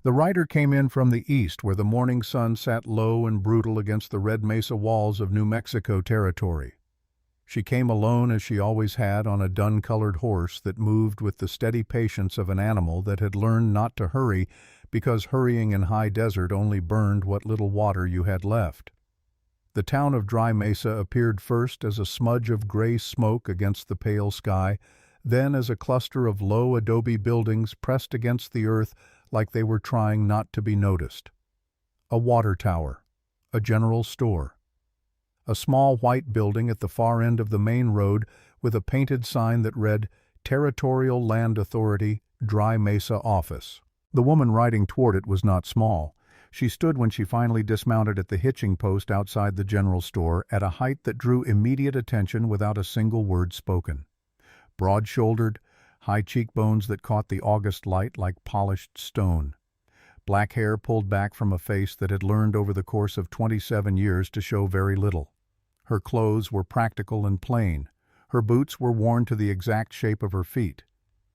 The rider came in from the east where the morning sun sat low and brutal against the red mesa walls of New Mexico territory. She came alone as she always had on a dun-colored horse that moved with the steady patience of an animal that had learned not to hurry because hurrying in high desert only burned what little water you had left. The town of Dry Mesa appeared first as a smudge of gray smoke against the pale sky, then as a cluster of low adobe buildings pressed against the earth like they were trying not to be noticed. A water tower, a general store, a small white building at the far end of the main road with a painted sign that read, Territorial Land Authority, Dry Mesa Office. The woman riding toward it was not small. She stood when she finally dismounted at the hitching post outside the general store at a height that drew immediate attention without a single word spoken. Broad-shouldered, high cheekbones that caught the August light like polished stone. Black hair pulled back from a face that had learned over the course of 27 years to show very little. Her clothes were practical and plain. Her boots were worn to the exact shape of her feet.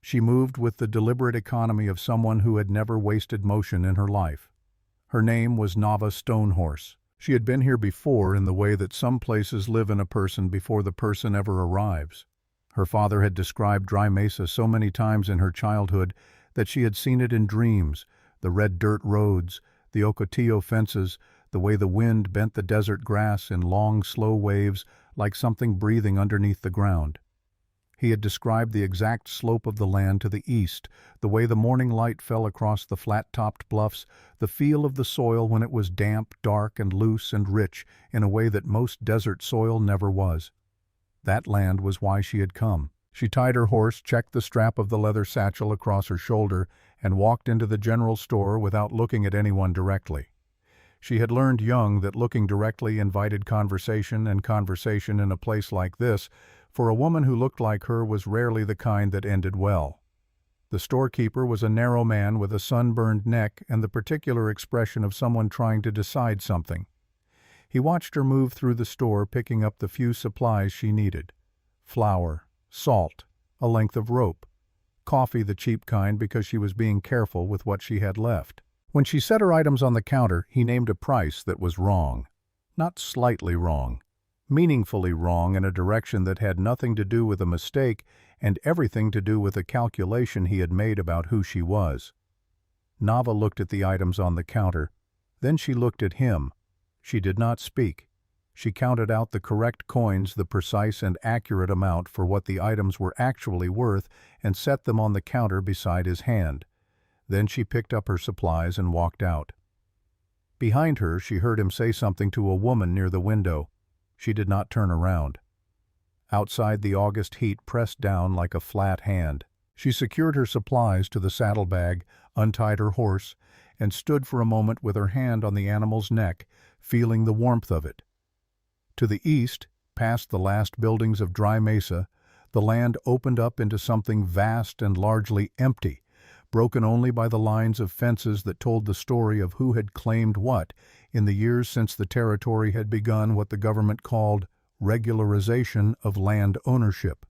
She moved with the deliberate economy of someone who had never wasted motion in her life. Her name was Nava Stonehorse. She had been here before in the way that some places live in a person before the person ever arrives. Her father had described Dry Mesa so many times in her childhood that she had seen it in dreams, the red dirt roads, the Ocotillo fences, the way the wind bent the desert grass in long, slow waves like something breathing underneath the ground. He had described the exact slope of the land to the east, the way the morning light fell across the flat-topped bluffs, the feel of the soil when it was damp, dark, and loose and rich in a way that most desert soil never was. That land was why she had come. She tied her horse, checked the strap of the leather satchel across her shoulder, and walked into the general store without looking at anyone directly. She had learned young that looking directly invited conversation, and conversation in a place like this, for a woman who looked like her, was rarely the kind that ended well. The storekeeper was a narrow man with a sunburned neck and the particular expression of someone trying to decide something. He watched her move through the store, picking up the few supplies she needed. Flour, salt, a length of rope, coffee the cheap kind because she was being careful with what she had left. When she set her items on the counter, he named a price that was wrong. Not slightly wrong. Meaningfully wrong in a direction that had nothing to do with a mistake and everything to do with a calculation he had made about who she was. Nava looked at the items on the counter. Then she looked at him. She did not speak. She counted out the correct coins, the precise and accurate amount for what the items were actually worth, and set them on the counter beside his hand. Then she picked up her supplies and walked out. Behind her, she heard him say something to a woman near the window. She did not turn around. Outside, the August heat pressed down like a flat hand. She secured her supplies to the saddlebag, untied her horse, and stood for a moment with her hand on the animal's neck, feeling the warmth of it. To the east, past the last buildings of Dry Mesa, the land opened up into something vast and largely empty, broken only by the lines of fences that told the story of who had claimed what in the years since the territory had begun what the government called regularization of land ownership.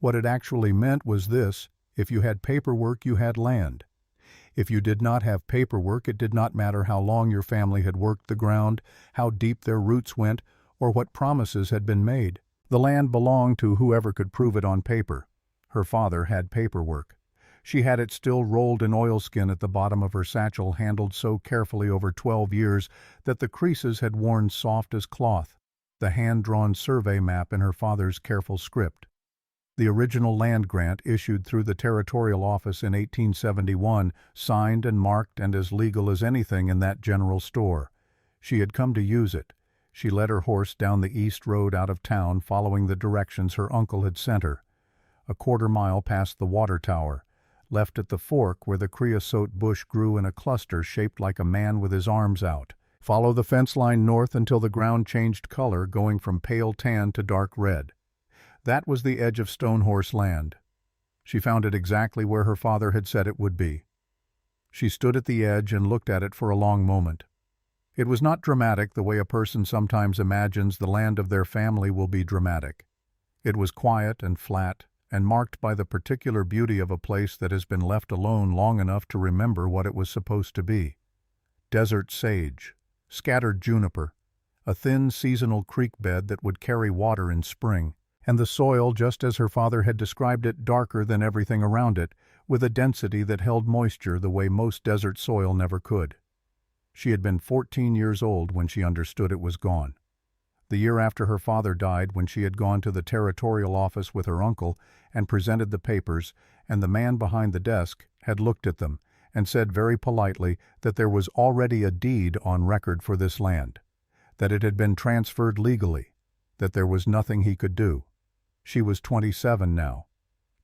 What it actually meant was this: if you had paperwork, you had land. If you did not have paperwork, it did not matter how long your family had worked the ground, how deep their roots went, or what promises had been made. The land belonged to whoever could prove it on paper. Her father had paperwork. She had it still rolled in oilskin at the bottom of her satchel, handled so carefully over 12 years that the creases had worn soft as cloth, the hand-drawn survey map in her father's careful script. The original land grant issued through the territorial office in 1871, signed and marked and as legal as anything in that general store. She had come to use it. She led her horse down the east road out of town, following the directions her uncle had sent her. A quarter-mile past the water tower, left at the fork where the creosote bush grew in a cluster shaped like a man with his arms out. Follow the fence line north until the ground changed color, going from pale tan to dark red. That was the edge of Stonehorse land. She found it exactly where her father had said it would be. She stood at the edge and looked at it for a long moment. It was not dramatic the way a person sometimes imagines the land of their family will be dramatic. It was quiet and flat and marked by the particular beauty of a place that has been left alone long enough to remember what it was supposed to be. Desert sage, scattered juniper, a thin seasonal creek bed that would carry water in spring, and the soil, just as her father had described it, darker than everything around it, with a density that held moisture the way most desert soil never could. She had been 14 years old when she understood it was gone. The year after her father died, when she had gone to the territorial office with her uncle and presented the papers, and the man behind the desk had looked at them and said very politely that there was already a deed on record for this land, that it had been transferred legally, that there was nothing he could do. She was 27 now.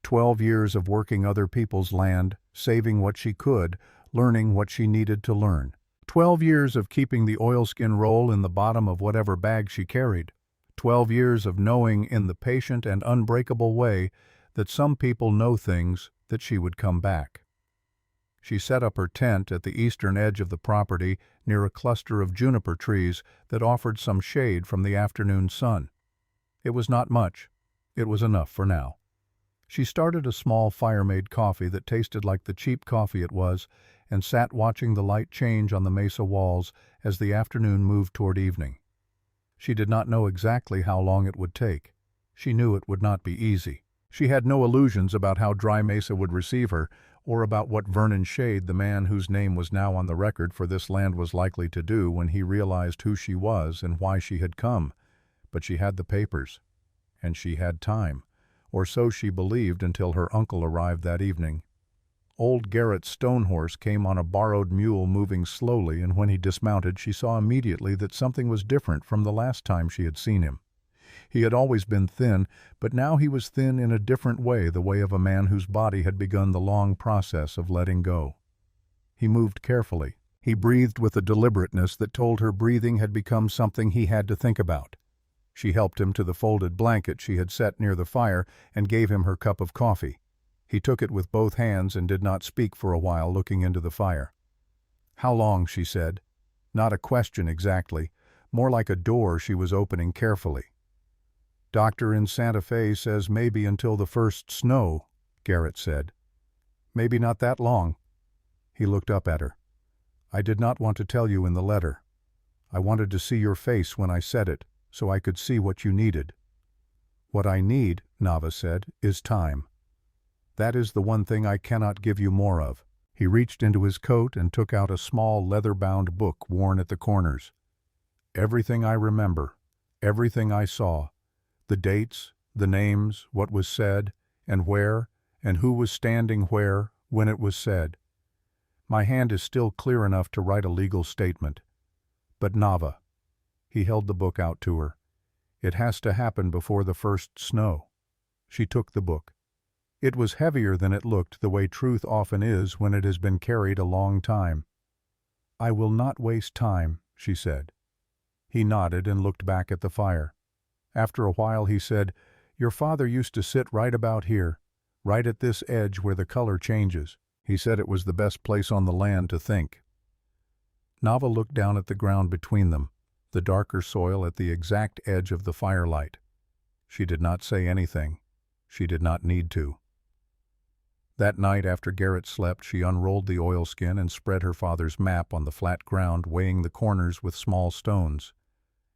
12 years of working other people's land, saving what she could, learning what she needed to learn. 12 years of keeping the oilskin roll in the bottom of whatever bag she carried. 12 years of knowing in the patient and unbreakable way that some people know things, that she would come back. She set up her tent at the eastern edge of the property near a cluster of juniper trees that offered some shade from the afternoon sun. It was not much. It was enough for now. She started a small fire-made coffee that tasted like the cheap coffee it was, and sat watching the light change on the mesa walls as the afternoon moved toward evening. She did not know exactly how long it would take. She knew it would not be easy. She had no illusions about how Dry Mesa would receive her, or about what Vernon Shade, the man whose name was now on the record for this land, was likely to do when he realized who she was and why she had come. But she had the papers, and she had time, or so she believed until her uncle arrived that evening. Old Garrett's stone horse came on a borrowed mule moving slowly, and when he dismounted she saw immediately that something was different from the last time she had seen him. He had always been thin, but now he was thin in a different way, the way of a man whose body had begun the long process of letting go. He moved carefully. He breathed with a deliberateness that told her breathing had become something he had to think about. She helped him to the folded blanket she had set near the fire and gave him her cup of coffee. He took it with both hands and did not speak for a while, looking into the fire. "How long?" she said. Not a question exactly, more like a door she was opening carefully. "Doctor in Santa Fe says maybe until the first snow," Garrett said. "Maybe not that long." He looked up at her. "I did not want to tell you in the letter. I wanted to see your face when I said it, so I could see what you needed." "What I need," Nava said, "is time. That is the one thing I cannot give you more of." He reached into his coat and took out a small leather-bound book worn at the corners. "Everything I remember, everything I saw, the dates, the names, what was said, and where, and who was standing where, when it was said. My hand is still clear enough to write a legal statement. But Nava," he held the book out to her, "it has to happen before the first snow." She took the book. It was heavier than it looked, the way truth often is when it has been carried a long time. "I will not waste time," she said. He nodded and looked back at the fire. After a while he said, "Your father used to sit right about here, right at this edge where the color changes. He said it was the best place on the land to think." Nava looked down at the ground between them, the darker soil at the exact edge of the firelight. She did not say anything. She did not need to. That night after Garrett slept, she unrolled the oilskin and spread her father's map on the flat ground, weighing the corners with small stones.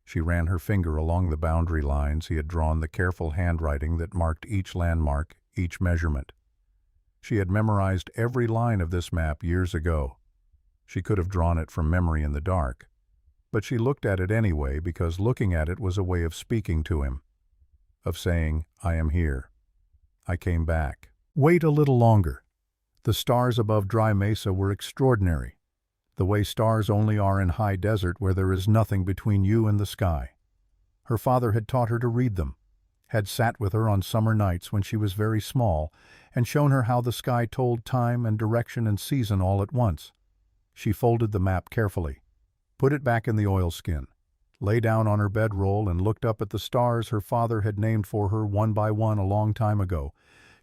She ran her finger along the boundary lines he had drawn, the careful handwriting that marked each landmark, each measurement. She had memorized every line of this map years ago. She could have drawn it from memory in the dark. But she looked at it anyway, because looking at it was a way of speaking to him, of saying, "I am here. I came back." Wait a little longer. The stars above Dry Mesa were extraordinary, the way stars only are in high desert where there is nothing between you and the sky. Her father had taught her to read them, had sat with her on summer nights when she was very small, and shown her how the sky told time and direction and season all at once. She folded the map carefully, put it back in the oilskin, lay down on her bedroll and looked up at the stars her father had named for her one by one a long time ago.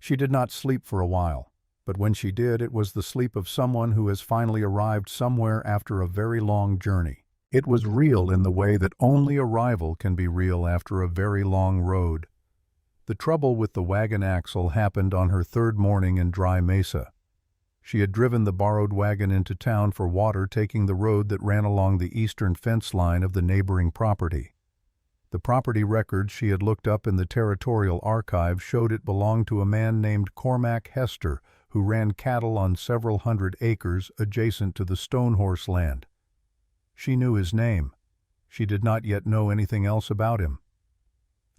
She did not sleep for a while, but when she did, it was the sleep of someone who has finally arrived somewhere after a very long journey. It was real in the way that only arrival can be real after a very long road. The trouble with the wagon axle happened on her third morning in Dry Mesa. She had driven the borrowed wagon into town for water, taking the road that ran along the eastern fence line of the neighboring property. The property records she had looked up in the territorial archive showed it belonged to a man named Cormac Hester, who ran cattle on several hundred acres adjacent to the Stonehorse land. She knew his name. She did not yet know anything else about him.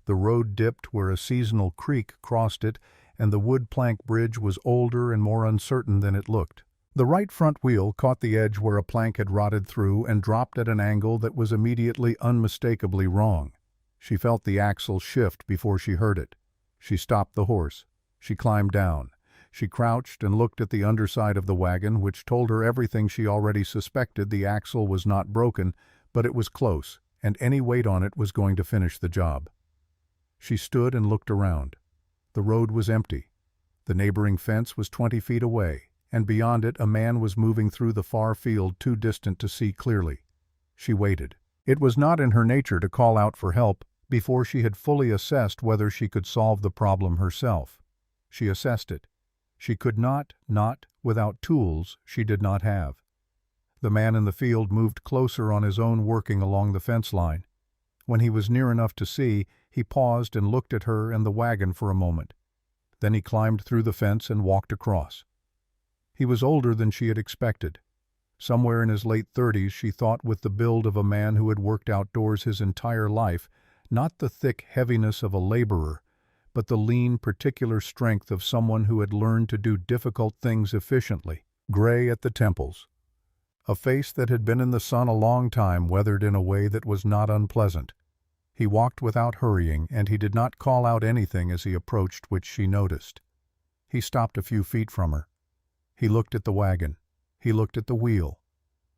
The road dipped where a seasonal creek crossed it, and the wood plank bridge was older and more uncertain than it looked. The right front wheel caught the edge where a plank had rotted through and dropped at an angle that was immediately unmistakably wrong. She felt the axle shift before she heard it. She stopped the horse. She climbed down. She crouched and looked at the underside of the wagon, which told her everything she already suspected. The axle was not broken, but it was close, and any weight on it was going to finish the job. She stood and looked around. The road was empty. The neighboring fence was 20 feet away, and beyond it a man was moving through the far field, too distant to see clearly. She waited. It was not in her nature to call out for help before she had fully assessed whether she could solve the problem herself. She assessed it. She could not without tools she did not have. The man in the field moved closer on his own, working along the fence line. When he was near enough to see, he paused and looked at her and the wagon for a moment. Then he climbed through the fence and walked across. He was older than she had expected. Somewhere in his late 30s, she thought, with the build of a man who had worked outdoors his entire life, not the thick heaviness of a laborer, but the lean, particular strength of someone who had learned to do difficult things efficiently. Gray at the temples. A face that had been in the sun a long time, weathered in a way that was not unpleasant. He walked without hurrying, and he did not call out anything as he approached, which she noticed. He stopped a few feet from her. He looked at the wagon. He looked at the wheel.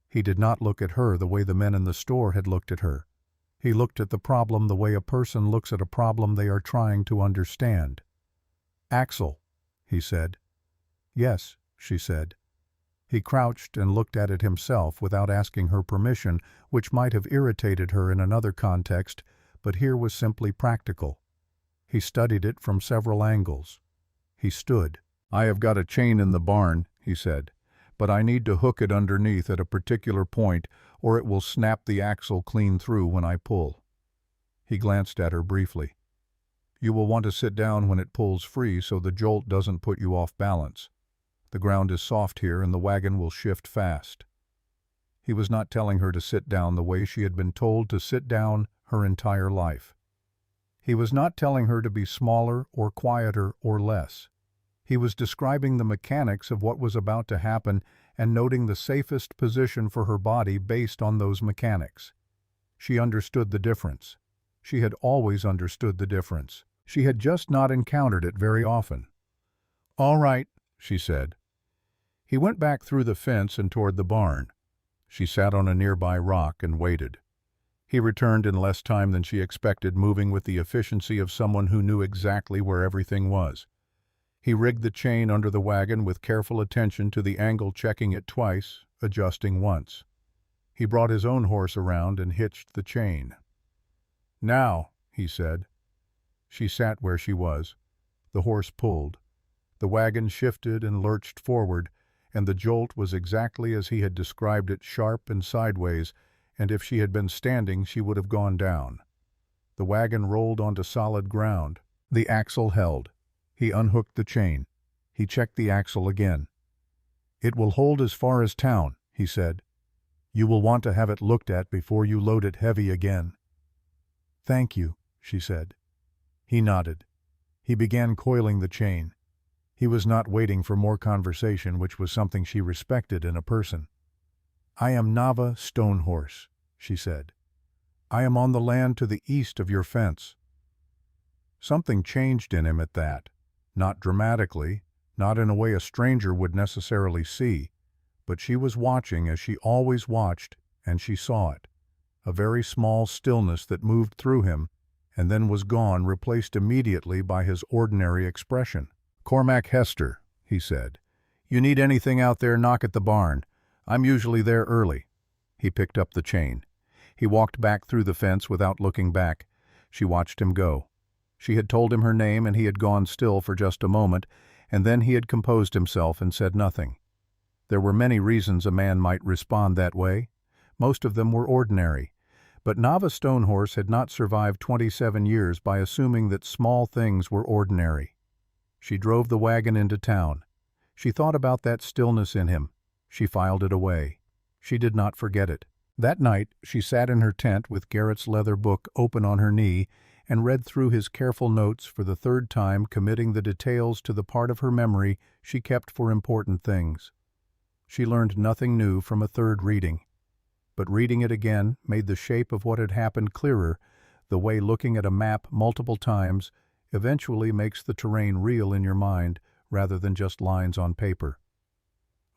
He did not look at her the way the men in the store had looked at her. He looked at the problem the way a person looks at a problem they are trying to understand. "Axle," he said. "Yes," she said. He crouched and looked at it himself without asking her permission, which might have irritated her in another context, but here was simply practical. He studied it from several angles. He stood. "I have got a chain in the barn," he said, "but I need to hook it underneath at a particular point, or it will snap the axle clean through when I pull." He glanced at her briefly. "You will want to sit down when it pulls free so the jolt doesn't put you off balance. The ground is soft here and the wagon will shift fast." He was not telling her to sit down the way she had been told to sit down her entire life. He was not telling her to be smaller or quieter or less. He was describing the mechanics of what was about to happen and noting the safest position for her body based on those mechanics. She understood the difference. She had always understood the difference. She had just not encountered it very often. "All right," she said. He went back through the fence and toward the barn. She sat on a nearby rock and waited. He returned in less time than she expected, moving with the efficiency of someone who knew exactly where everything was. He rigged the chain under the wagon with careful attention to the angle, checking it twice, adjusting once. He brought his own horse around and hitched the chain. "Now," he said. She sat where she was. The horse pulled. The wagon shifted and lurched forward, and the jolt was exactly as he had described it, sharp and sideways, and if she had been standing she would have gone down. The wagon rolled onto solid ground. The axle held. He unhooked the chain. He checked the axle again. "It will hold as far as town," he said. "You will want to have it looked at before you load it heavy again." "Thank you," she said. He nodded. He began coiling the chain. He was not waiting for more conversation, which was something she respected in a person. "I am Nava Stonehorse," she said. "I am on the land to the east of your fence." Something changed in him at that. Not dramatically, not in a way a stranger would necessarily see, but she was watching as she always watched, and she saw it. A very small stillness that moved through him, and then was gone, replaced immediately by his ordinary expression. "Cormac Hester," he said. "You need anything out there, knock at the barn. I'm usually there early." He picked up the chain. He walked back through the fence without looking back. She watched him go. She had told him her name and he had gone still for just a moment, and then he had composed himself and said nothing. There were many reasons a man might respond that way. Most of them were ordinary. But Nava Stonehorse had not survived 27 years by assuming that small things were ordinary. She drove the wagon into town. She thought about that stillness in him. She filed it away. She did not forget it. That night, she sat in her tent with Garrett's leather book open on her knee and read through his careful notes for the third time, committing the details to the part of her memory she kept for important things. She learned nothing new from a third reading. But reading it again made the shape of what had happened clearer, the way looking at a map multiple times eventually makes the terrain real in your mind rather than just lines on paper.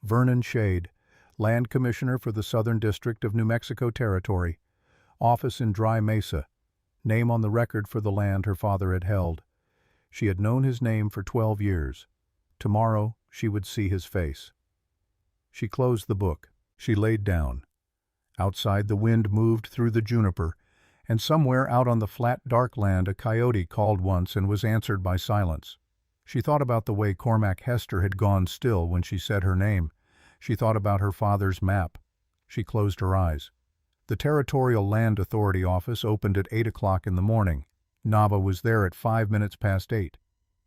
Vernon Shade, Land Commissioner for the Southern District of New Mexico Territory, office in Dry Mesa, name on the record for the land her father had held. She had known his name for 12 years. Tomorrow she would see his face. She closed the book. She laid down. Outside, the wind moved through the juniper, and somewhere out on the flat, dark land a coyote called once and was answered by silence. She thought about the way Cormac Hester had gone still when she said her name. She thought about her father's map. She closed her eyes. The Territorial Land Authority office opened at 8 o'clock in the morning. Nava was there at 5 minutes past 8.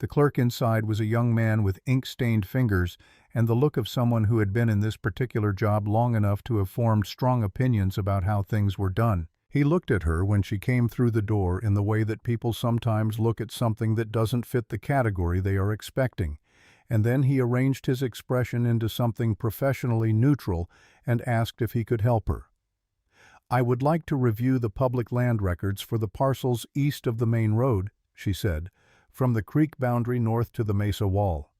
The clerk inside was a young man with ink-stained fingers and the look of someone who had been in this particular job long enough to have formed strong opinions about how things were done. He looked at her when she came through the door in the way that people sometimes look at something that doesn't fit the category they are expecting, and then he arranged his expression into something professionally neutral and asked if he could help her. "I would like to review the public land records for the parcels east of the main road," she said, "from the creek boundary north to the mesa wall."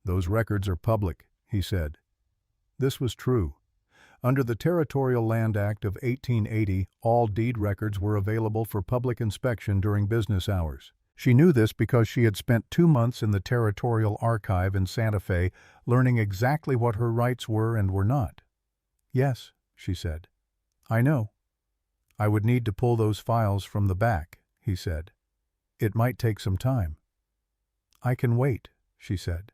"Those records are public," he said. This was true. Under the Territorial Land Act of 1880, all deed records were available for public inspection during business hours. She knew this because she had spent 2 months in the Territorial Archive in Santa Fe learning exactly what her rights were and were not. "Yes," she said. "I know." "I would need to pull those files from the back," he said. "It might take some time." "I can wait," she said.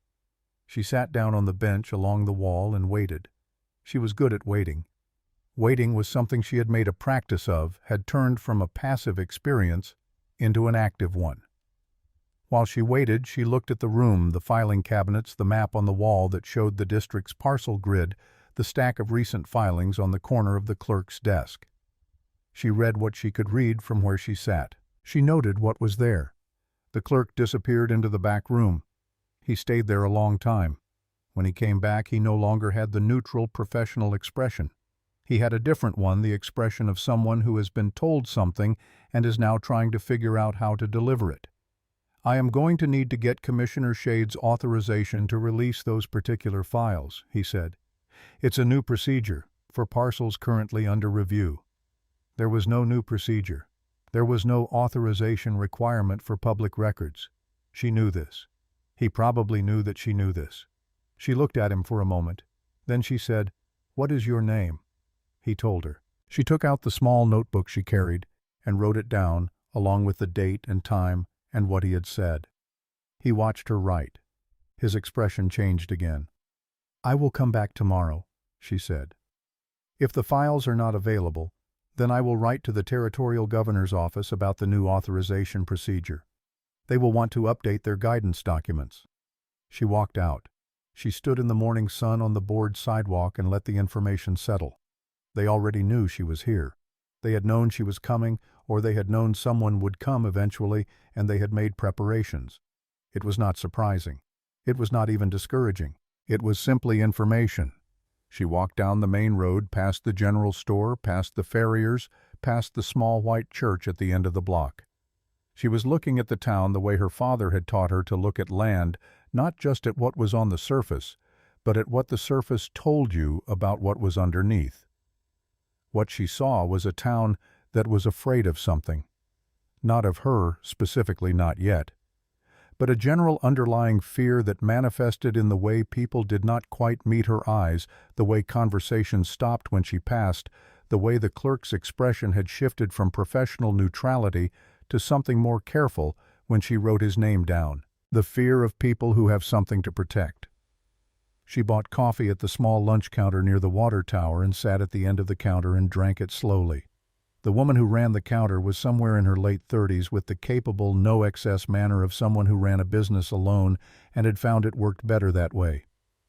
She sat down on the bench along the wall and waited. She was good at waiting. Waiting was something she had made a practice of, had turned from a passive experience into an active one. While she waited, she looked at the room, the filing cabinets, the map on the wall that showed the district's parcel grid, the stack of recent filings on the corner of the clerk's desk. She read what she could read from where she sat. She noted what was there. The clerk disappeared into the back room. He stayed there a long time. When he came back, he no longer had the neutral, professional expression. He had a different one, the expression of someone who has been told something and is now trying to figure out how to deliver it. "I am going to need to get Commissioner Shade's authorization to release those particular files," he said. "It's a new procedure for parcels currently under review." There was no new procedure. There was no authorization requirement for public records. She knew this. He probably knew that she knew this. She looked at him for a moment. Then she said, "What is your name?" He told her. She took out the small notebook she carried and wrote it down, along with the date and time and what he had said. He watched her write. His expression changed again. "I will come back tomorrow," she said. "If the files are not available, then I will write to the Territorial Governor's office about the new authorization procedure. They will want to update their guidance documents." She walked out. She stood in the morning sun on the board sidewalk and let the information settle. They already knew she was here. They had known she was coming, or they had known someone would come eventually, and they had made preparations. It was not surprising. It was not even discouraging. It was simply information. She walked down the main road, past the general store, past the farriers, past the small white church at the end of the block. She was looking at the town the way her father had taught her to look at land, not just at what was on the surface, but at what the surface told you about what was underneath. What she saw was a town that was afraid of something. Not of her, specifically not yet, but a general underlying fear that manifested in the way people did not quite meet her eyes, the way conversation stopped when she passed, the way the clerk's expression had shifted from professional neutrality to something more careful when she wrote his name down. The fear of people who have something to protect. She bought coffee at the small lunch counter near the water tower and sat at the end of the counter and drank it slowly. The woman who ran the counter was somewhere in her late 30s with the capable, no-excess manner of someone who ran a business alone and had found it worked better that way.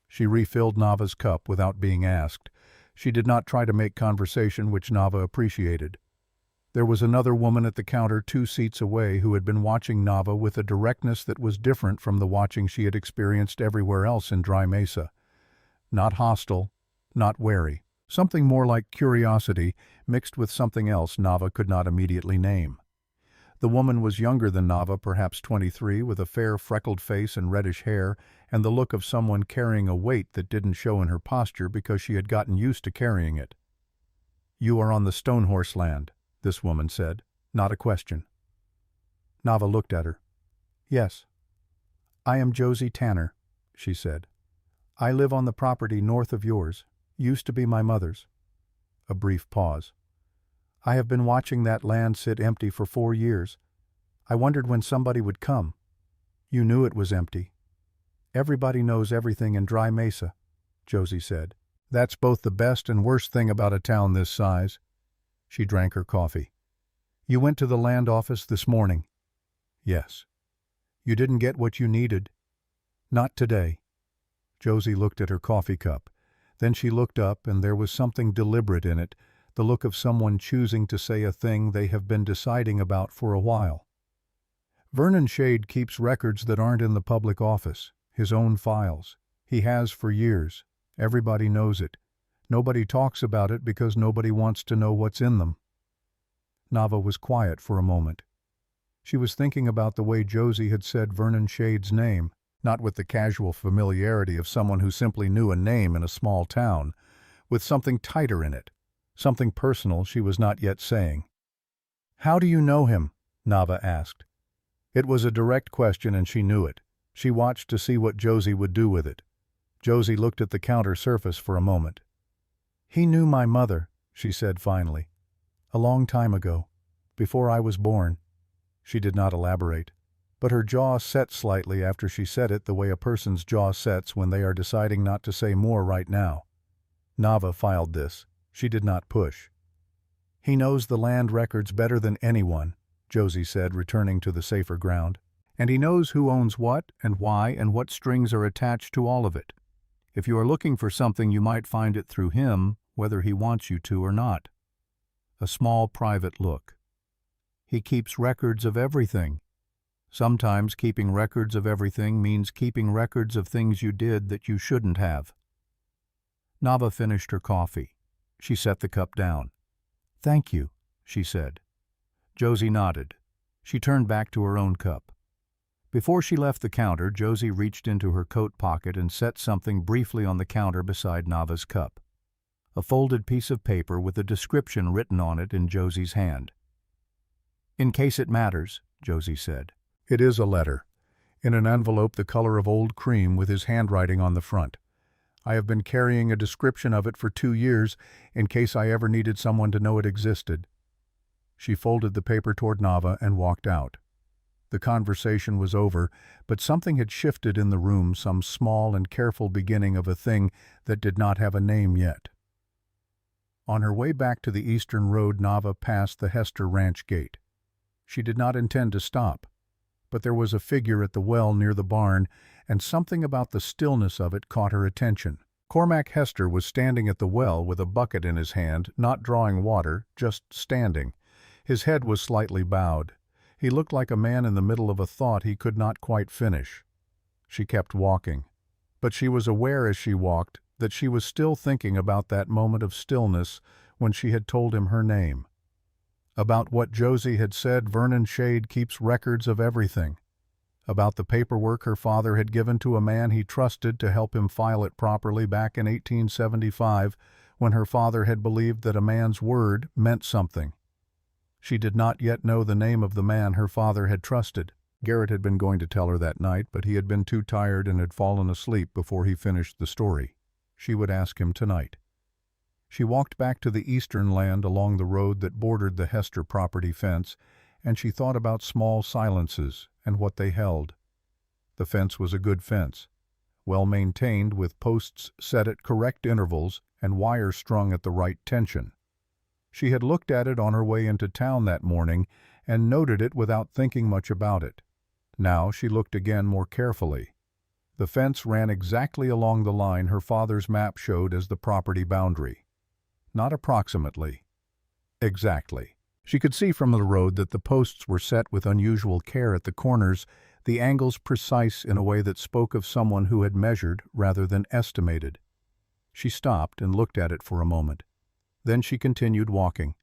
She refilled Nava's cup without being asked. She did not try to make conversation, which Nava appreciated. There was another woman at the counter 2 seats away who had been watching Nava with a directness that was different from the watching she had experienced everywhere else in Dry Mesa. Not hostile, not wary. Something more like curiosity mixed with something else Nava could not immediately name. The woman was younger than Nava, perhaps 23, with a fair freckled face and reddish hair, and the look of someone carrying a weight that didn't show in her posture because she had gotten used to carrying it. "You are on the Stonehorse land," this woman said, not a question. Nava looked at her. "Yes. I am Josie Tanner," she said. "I live on the property north of yours. Used to be my mother's." A brief pause. "I have been watching that land sit empty for 4 years. I wondered when somebody would come. You knew it was empty." "Everybody knows everything in Dry Mesa," Josie said. "That's both the best and worst thing about a town this size." She drank her coffee. "You went to the land office this morning?" "Yes." "You didn't get what you needed?" "Not today." Josie looked at her coffee cup. Then she looked up, and there was something deliberate in it, the look of someone choosing to say a thing they have been deciding about for a while. "Vernon Shade keeps records that aren't in the public office, his own files. He has for years. Everybody knows it. Nobody talks about it because nobody wants to know what's in them." Nava was quiet for a moment. She was thinking about the way Josie had said Vernon Shade's name, not with the casual familiarity of someone who simply knew a name in a small town, with something tighter in it, something personal she was not yet saying. "How do you know him?" Nava asked. It was a direct question and she knew it. She watched to see what Josie would do with it. Josie looked at the counter surface for a moment. "He knew my mother," she said finally. "A long time ago, before I was born." She did not elaborate, but her jaw set slightly after she said it the way a person's jaw sets when they are deciding not to say more right now. Nava filed this. She did not push. "He knows the land records better than anyone," Josie said, returning to the safer ground. "And he knows who owns what and why and what strings are attached to all of it. If you are looking for something, you might find it through him, whether he wants you to or not." A small private look. "He keeps records of everything. Sometimes keeping records of everything means keeping records of things you did that you shouldn't have." Nava finished her coffee. She set the cup down. "Thank you," she said. Josie nodded. She turned back to her own cup. Before she left the counter, Josie reached into her coat pocket and set something briefly on the counter beside Nava's cup. A folded piece of paper with a description written on it in Josie's hand. "In case it matters," Josie said. "It is a letter, in an envelope the color of old cream with his handwriting on the front. I have been carrying a description of it for 2 years in case I ever needed someone to know it existed." She folded the paper toward Nava and walked out. The conversation was over, but something had shifted in the room, some small and careful beginning of a thing that did not have a name yet. On her way back to the eastern road, Nava passed the Hester Ranch gate. She did not intend to stop, but there was a figure at the well near the barn, and something about the stillness of it caught her attention. Cormac Hester was standing at the well with a bucket in his hand, not drawing water, just standing. His head was slightly bowed. He looked like a man in the middle of a thought he could not quite finish. She kept walking, but she was aware as she walked that she was still thinking about that moment of stillness when she had told him her name. About what Josie had said Vernon Shade keeps records of everything. About the paperwork her father had given to a man he trusted to help him file it properly back in 1875, when her father had believed that a man's word meant something. She did not yet know the name of the man her father had trusted. Garrett had been going to tell her that night, but he had been too tired and had fallen asleep before he finished the story. She would ask him tonight. She walked back to the eastern land along the road that bordered the Hester property fence, and she thought about small silences and what they held. The fence was a good fence, well maintained with posts set at correct intervals and wire strung at the right tension. She had looked at it on her way into town that morning and noted it without thinking much about it. Now she looked again more carefully. The fence ran exactly along the line her father's map showed as the property boundary. Not approximately. Exactly. She could see from the road that the posts were set with unusual care at the corners, the angles precise in a way that spoke of someone who had measured rather than estimated. She stopped and looked at it for a moment. Then she continued walking.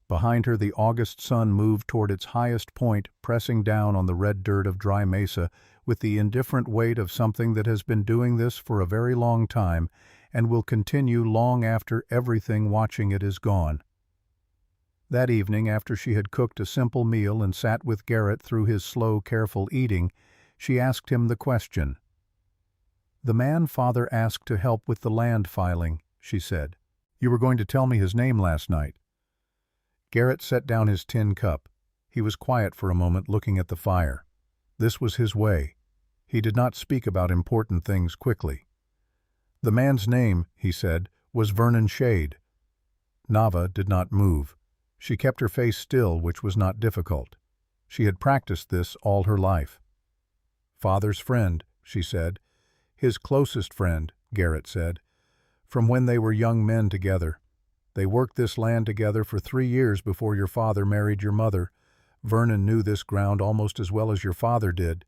Behind her the August sun moved toward its highest point, pressing down on the red dirt of dry mesa with the indifferent weight of something that has been doing this for a very long time and will continue long after everything watching it is gone. That evening, after she had cooked a simple meal and sat with Garrett through his slow, careful eating, she asked him the question. "The man Father asked to help with the land filing," she said. "You were going to tell me his name last night." Garrett set down his tin cup. He was quiet for a moment, looking at the fire. This was his way. He did not speak about important things quickly. "The man's name," he said, "was Vernon Shade." Nava did not move. She kept her face still, which was not difficult. She had practiced this all her life. "Father's friend," she said. "His closest friend," Garrett said. "From when they were young men together. They worked this land together for 3 years before your father married your mother. Vernon knew this ground almost as well as your father did."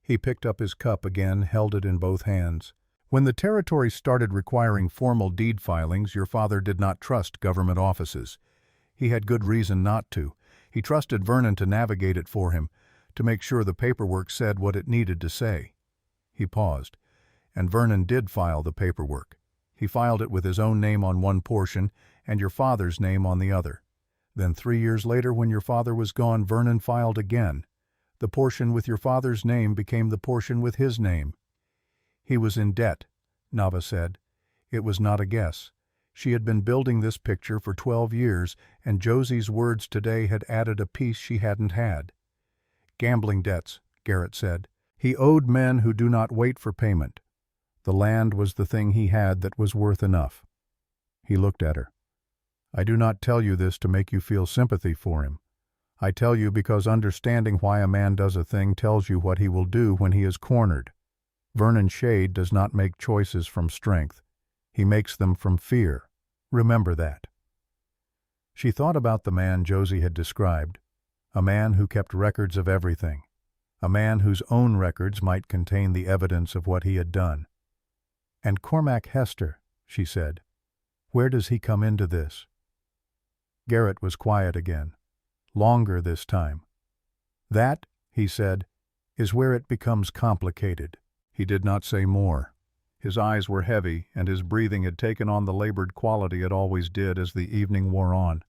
He picked up his cup again, held it in both hands. "When the territory started requiring formal deed filings, your father did not trust government offices. He had good reason not to. He trusted Vernon to navigate it for him, to make sure the paperwork said what it needed to say." He paused. "And Vernon did file the paperwork. He filed it with his own name on one portion and your father's name on the other. Then 3 years later, when your father was gone, Vernon filed again. The portion with your father's name became the portion with his name." "He was in debt," Nava said. It was not a guess. She had been building this picture for 12 years, and Josie's words today had added a piece she hadn't had. "Gambling debts," Garrett said. "He owed men who do not wait for payment. The land was the thing he had that was worth enough." He looked at her. "I do not tell you this to make you feel sympathy for him. I tell you because understanding why a man does a thing tells you what he will do when he is cornered. Vernon Shade does not make choices from strength. He makes them from fear. Remember that." She thought about the man Josie had described, a man who kept records of everything, a man whose own records might contain the evidence of what he had done. "And Cormac Hester," she said. "Where does he come into this?" Garrett was quiet again, longer this time. "That," he said, "is where it becomes complicated." He did not say more. His eyes were heavy, and his breathing had taken on the labored quality it always did as the evening wore on.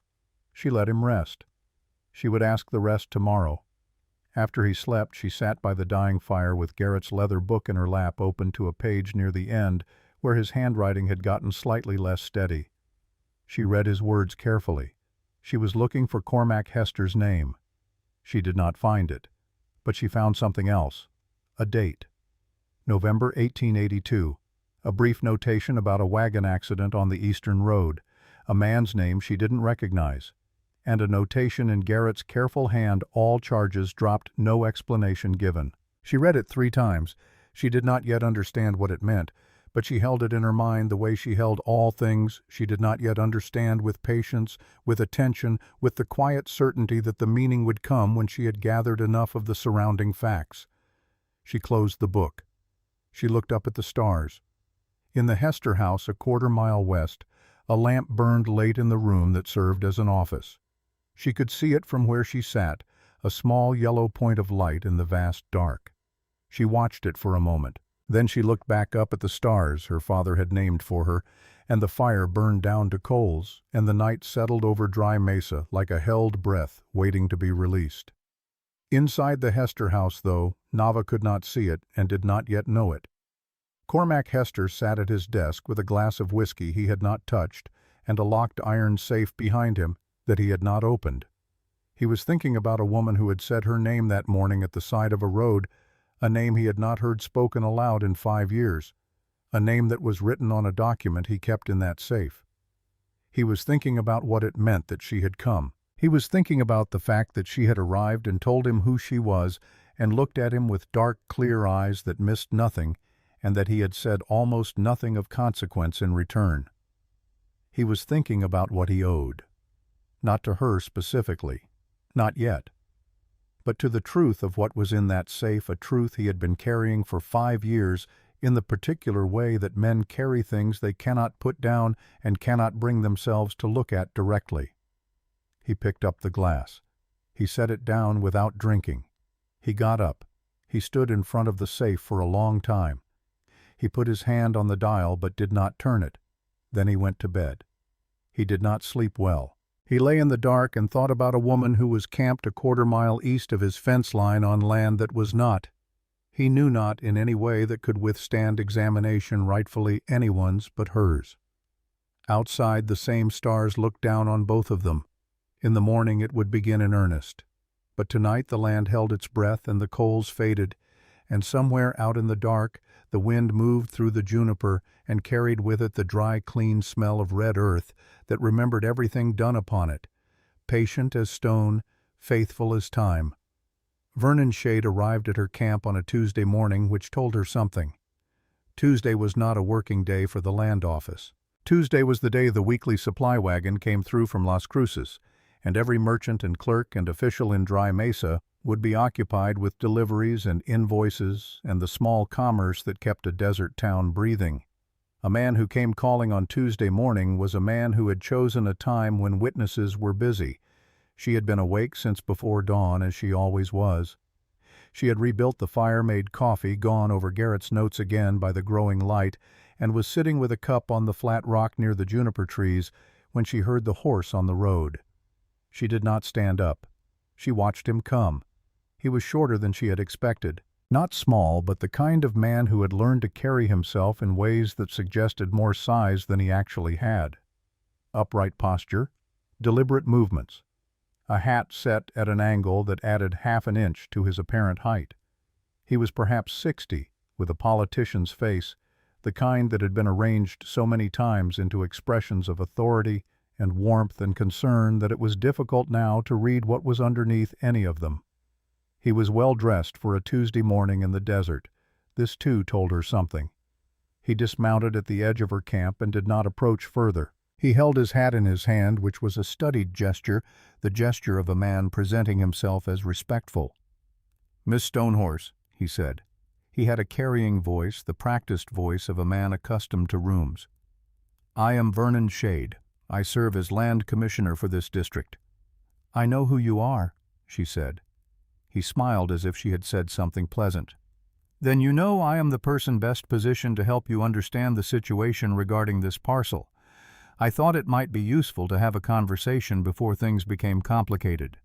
She let him rest. She would ask the rest tomorrow. After he slept, she sat by the dying fire with Garrett's leather book in her lap, open to a page near the end where his handwriting had gotten slightly less steady. She read his words carefully. She was looking for Cormac Hester's name. She did not find it, but she found something else. A date. November 1882. A brief notation about a wagon accident on the Eastern Road. A man's name she didn't recognize. And a notation in Garrett's careful hand, all charges dropped, no explanation given. She read it 3 times. She did not yet understand what it meant, but she held it in her mind the way she held all things she did not yet understand, with patience, with attention, with the quiet certainty that the meaning would come when she had gathered enough of the surrounding facts. She closed the book. She looked up at the stars. In the Hester house, a quarter-mile west, a lamp burned late in the room that served as an office. She could see it from where she sat, a small yellow point of light in the vast dark. She watched it for a moment. Then she looked back up at the stars her father had named for her, and the fire burned down to coals, and the night settled over dry mesa like a held breath waiting to be released. Inside the Hester house, though, Nava could not see it and did not yet know it. Cormac Hester sat at his desk with a glass of whiskey he had not touched and a locked iron safe behind him that he had not opened. He was thinking about a woman who had said her name that morning at the side of a road, a name he had not heard spoken aloud in 5 years, a name that was written on a document he kept in that safe. He was thinking about what it meant that she had come. He was thinking about the fact that she had arrived and told him who she was and looked at him with dark, clear eyes that missed nothing, and that he had said almost nothing of consequence in return. He was thinking about what he owed. Not to her specifically. Not yet. But to the truth of what was in that safe, a truth he had been carrying for 5 years in the particular way that men carry things they cannot put down and cannot bring themselves to look at directly. He picked up the glass. He set it down without drinking. He got up. He stood in front of the safe for a long time. He put his hand on the dial but did not turn it. Then he went to bed. He did not sleep well. He lay in the dark and thought about a woman who was camped a quarter-mile east of his fence line on land that was not, he knew not in any way that could withstand examination rightfully anyone's but hers. Outside, the same stars looked down on both of them. In the morning it would begin in earnest. But tonight the land held its breath and the coals faded, and somewhere out in the dark the wind moved through the juniper and carried with it the dry, clean smell of red earth that remembered everything done upon it, patient as stone, faithful as time. Vernon Shade arrived at her camp on a Tuesday morning, which told her something. Tuesday was not a working day for the land office. Tuesday was the day the weekly supply wagon came through from Las Cruces, and every merchant and clerk and official in Dry Mesa would be occupied with deliveries and invoices and the small commerce that kept a desert town breathing. A man who came calling on Tuesday morning was a man who had chosen a time when witnesses were busy. She had been awake since before dawn, as she always was. She had rebuilt the fire-made coffee, gone over Garrett's notes again by the growing light, and was sitting with a cup on the flat rock near the juniper trees when she heard the horse on the road. She did not stand up. She watched him come. He was shorter than she had expected. Not small, but the kind of man who had learned to carry himself in ways that suggested more size than he actually had. Upright posture, deliberate movements, a hat set at an angle that added half an inch to his apparent height. He was perhaps 60, with a politician's face, the kind that had been arranged so many times into expressions of authority and warmth and concern that it was difficult now to read what was underneath any of them. He was well dressed for a Tuesday morning in the desert. This too told her something. He dismounted at the edge of her camp and did not approach further. He held his hat in his hand, which was a studied gesture, the gesture of a man presenting himself as respectful. "Miss Stonehorse," he said. He had a carrying voice, the practiced voice of a man accustomed to rooms. "I am Vernon Shade. I serve as land commissioner for this district." "I know who you are," she said. He smiled as if she had said something pleasant. "Then you know I am the person best positioned to help you understand the situation regarding this parcel. I thought it might be useful to have a conversation before things became complicated."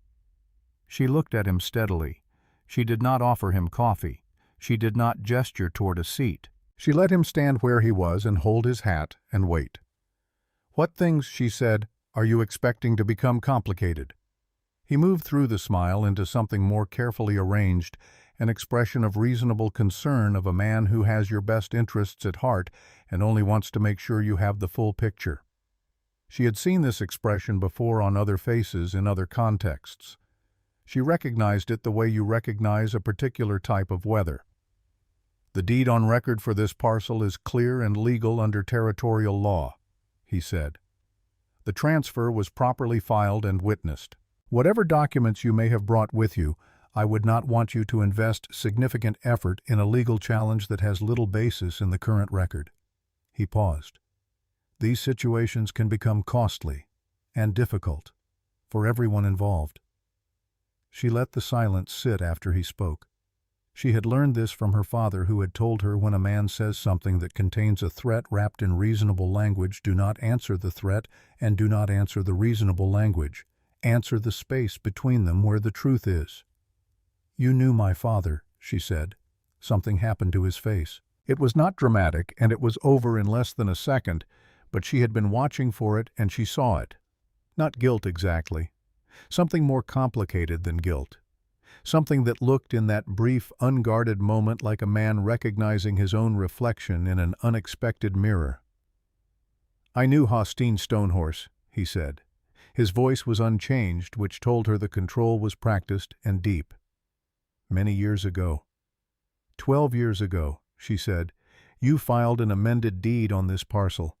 She looked at him steadily. She did not offer him coffee. She did not gesture toward a seat. She let him stand where he was and hold his hat and wait. "What things," she said, "are you expecting to become complicated?" He moved through the smile into something more carefully arranged, an expression of reasonable concern of a man who has your best interests at heart and only wants to make sure you have the full picture. She had seen this expression before on other faces in other contexts. She recognized it the way you recognize a particular type of weather. "The deed on record for this parcel is clear and legal under territorial law," he said. "The transfer was properly filed and witnessed. Whatever documents you may have brought with you, I would not want you to invest significant effort in a legal challenge that has little basis in the current record." He paused. "These situations can become costly and difficult for everyone involved." She let the silence sit after he spoke. She had learned this from her father, who had told her when a man says something that contains a threat wrapped in reasonable language, do not answer the threat and do not answer the reasonable language. Answer the space between them where the truth is. "You knew my father," she said. Something happened to his face. It was not dramatic, and it was over in less than a second, but she had been watching for it and she saw it. Not guilt exactly. something more complicated than guilt, something that looked in that brief, unguarded moment like a man recognizing his own reflection in an unexpected mirror. "I knew Hostine Stonehorse," he said. His voice was unchanged, which told her the control was practiced and deep. "Many years ago." 12 years ago, she said, "you filed an amended deed on this parcel.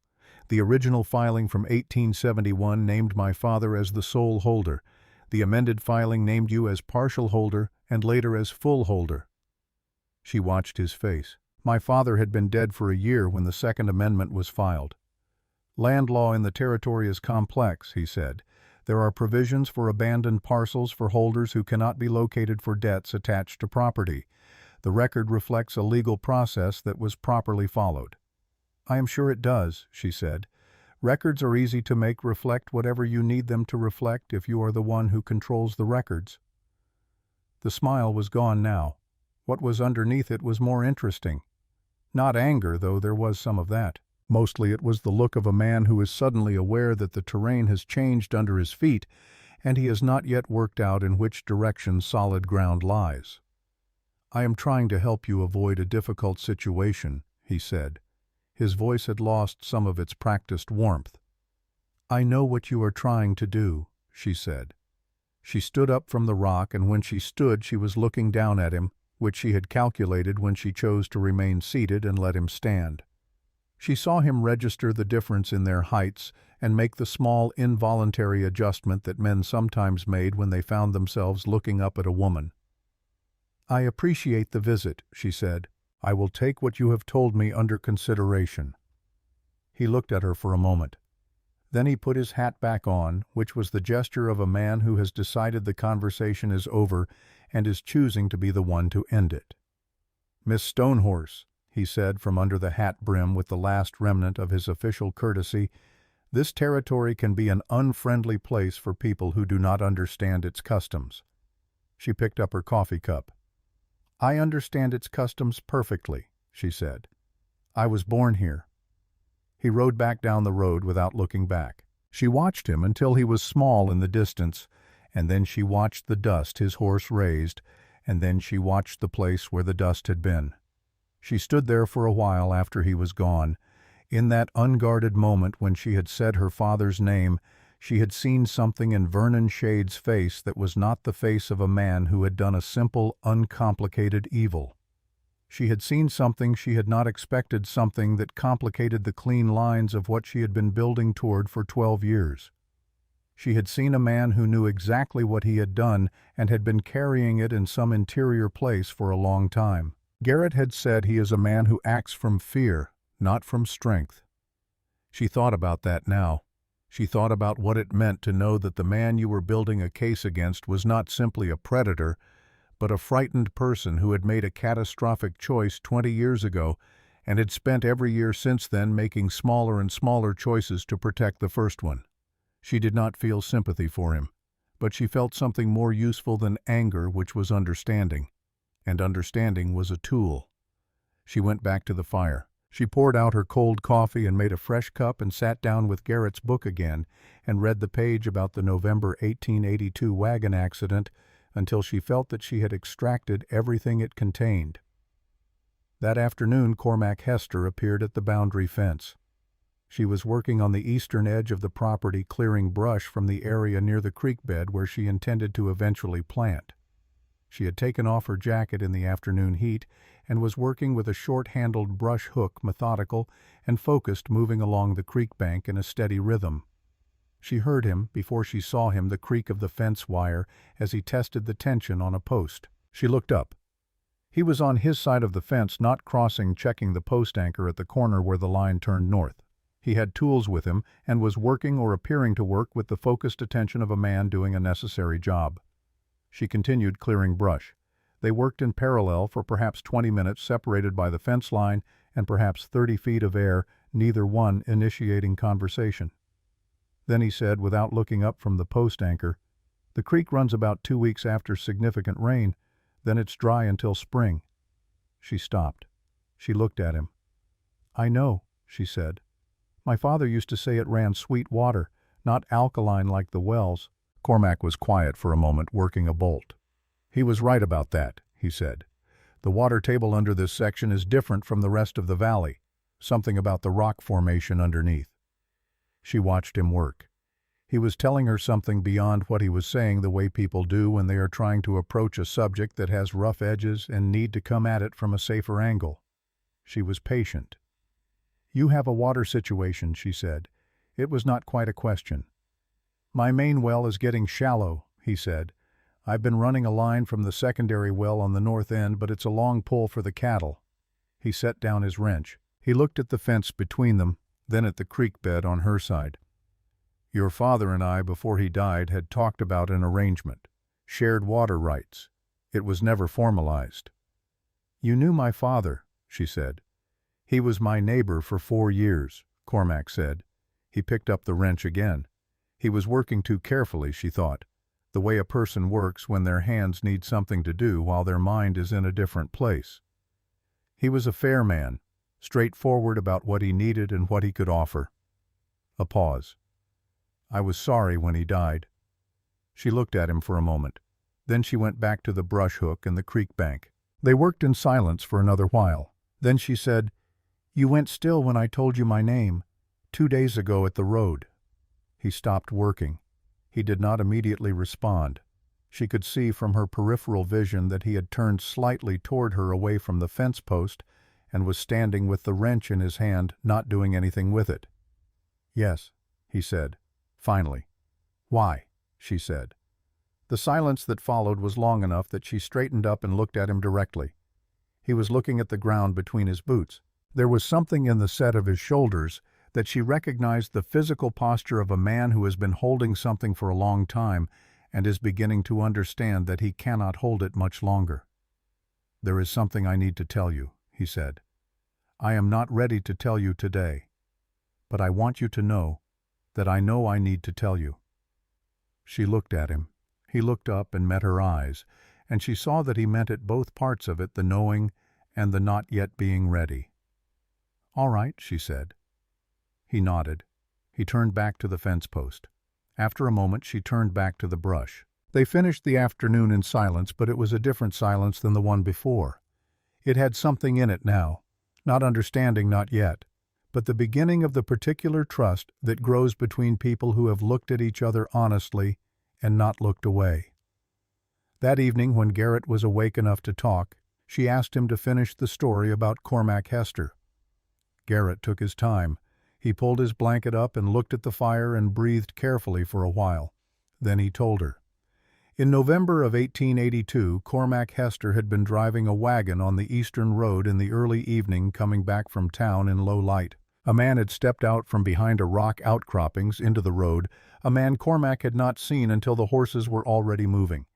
The original filing from 1871 named my father as the sole holder. The amended filing named you as partial holder and later as full holder." She watched his face. "My father had been dead for a year when the Second Amendment was filed." "Land law in the territory is complex," he said. "There are provisions for abandoned parcels for holders who cannot be located for debts attached to property. The record reflects a legal process that was properly followed." "I am sure it does," she said. "Records are easy to make reflect whatever you need them to reflect if you are the one who controls the records." The smile was gone now. What was underneath it was more interesting. Not anger, though there was some of that. Mostly it was the look of a man who is suddenly aware that the terrain has changed under his feet, and he has not yet worked out in which direction solid ground lies. "I am trying to help you avoid a difficult situation," he said. His voice had lost some of its practiced warmth. "I know what you are trying to do," she said. She stood up from the rock, and when she stood she was looking down at him, which she had calculated when she chose to remain seated and let him stand. She saw him register the difference in their heights and make the small involuntary adjustment that men sometimes made when they found themselves looking up at a woman. "I appreciate the visit," she said. "I will take what you have told me under consideration." He looked at her for a moment. Then he put his hat back on, which was the gesture of a man who has decided the conversation is over and is choosing to be the one to end it. "Miss Stonehorse," he said from under the hat brim with the last remnant of his official courtesy, "this territory can be an unfriendly place for people who do not understand its customs." She picked up her coffee cup. "I understand its customs perfectly," she said. "I was born here." He rode back down the road without looking back. She watched him until he was small in the distance, and then she watched the dust his horse raised, and then she watched the place where the dust had been. She stood there for a while after he was gone. In that unguarded moment when she had said her father's name, she had seen something in Vernon Shade's face that was not the face of a man who had done a simple, uncomplicated evil. She had seen something she had not expected, something that complicated the clean lines of what she had been building toward for 12 years. She had seen a man who knew exactly what he had done and had been carrying it in some interior place for a long time. Garrett had said he is a man who acts from fear, not from strength. She thought about that now. She thought about what it meant to know that the man you were building a case against was not simply a predator, but a frightened person who had made a catastrophic choice 20 years ago and had spent every year since then making smaller and smaller choices to protect the first one. She did not feel sympathy for him, but she felt something more useful than anger, which was understanding. And understanding was a tool. She went back to the fire. She poured out her cold coffee and made a fresh cup and sat down with Garrett's book again and read the page about the November 1882 wagon accident until she felt that she had extracted everything it contained. That afternoon Cormac Hester appeared at the boundary fence. She was working on the eastern edge of the property, clearing brush from the area near the creek bed where she intended to eventually plant. She had taken off her jacket in the afternoon heat and was working with a short-handled brush hook, methodical and focused, moving along the creek bank in a steady rhythm. She heard him, before she saw him, the creak of the fence wire as he tested the tension on a post. She looked up. He was on his side of the fence, not crossing, checking the post anchor at the corner where the line turned north. He had tools with him and was working or appearing to work with the focused attention of a man doing a necessary job. She continued clearing brush. They worked in parallel for perhaps 20 minutes, separated by the fence line and perhaps 30 feet of air, neither one initiating conversation. Then he said, without looking up from the post anchor, "The creek runs about 2 weeks after significant rain, then it's dry until spring." She stopped. She looked at him. "I know," she said. "My father used to say it ran sweet water, not alkaline like the wells." Cormac was quiet for a moment, working a bolt. "He was right about that," he said. "The water table under this section is different from the rest of the valley. Something about the rock formation underneath." She watched him work. He was telling her something beyond what he was saying, the way people do when they are trying to approach a subject that has rough edges and need to come at it from a safer angle. She was patient. "You have a water situation," she said. It was not quite a question. "My main well is getting shallow," he said. "I've been running a line from the secondary well on the north end, but it's a long pull for the cattle." He set down his wrench. He looked at the fence between them, then at the creek bed on her side. "Your father and I, before he died, had talked about an arrangement. Shared water rights. It was never formalized." "You knew my father," she said. "He was my neighbor for 4 years," Cormac said. He picked up the wrench again. He was working too carefully, she thought, the way a person works when their hands need something to do while their mind is in a different place. He was a fair man, straightforward about what he needed and what he could offer. A pause. "I was sorry when he died." She looked at him for a moment. Then she went back to the brush hook and the creek bank. They worked in silence for another while. Then she said, "You went still when I told you my name, 2 days ago at the road." He stopped working. He did not immediately respond. She could see from her peripheral vision that he had turned slightly toward her away from the fence post and was standing with the wrench in his hand, not doing anything with it. "Yes," he said, finally. "Why?" she said. The silence that followed was long enough that she straightened up and looked at him directly. He was looking at the ground between his boots. There was something in the set of his shoulders that she recognized, the physical posture of a man who has been holding something for a long time and is beginning to understand that he cannot hold it much longer. "There is something I need to tell you," he said. "I am not ready to tell you today, but I want you to know that I know I need to tell you." She looked at him. He looked up and met her eyes, and she saw that he meant it, both parts of it, the knowing and the not yet being ready. "All right," she said. He nodded. He turned back to the fence post. After a moment she turned back to the brush. They finished the afternoon in silence, but it was a different silence than the one before. It had something in it now, not understanding, not yet, but the beginning of the particular trust that grows between people who have looked at each other honestly and not looked away. That evening, when Garrett was awake enough to talk, she asked him to finish the story about Cormac Hester. Garrett took his time. He pulled his blanket up and looked at the fire and breathed carefully for a while. Then he told her. In November of 1882, Cormac Hester had been driving a wagon on the eastern road in the early evening, coming back from town in low light. A man had stepped out from behind a rock outcroppings into the road, a man Cormac had not seen until the horses were already moving.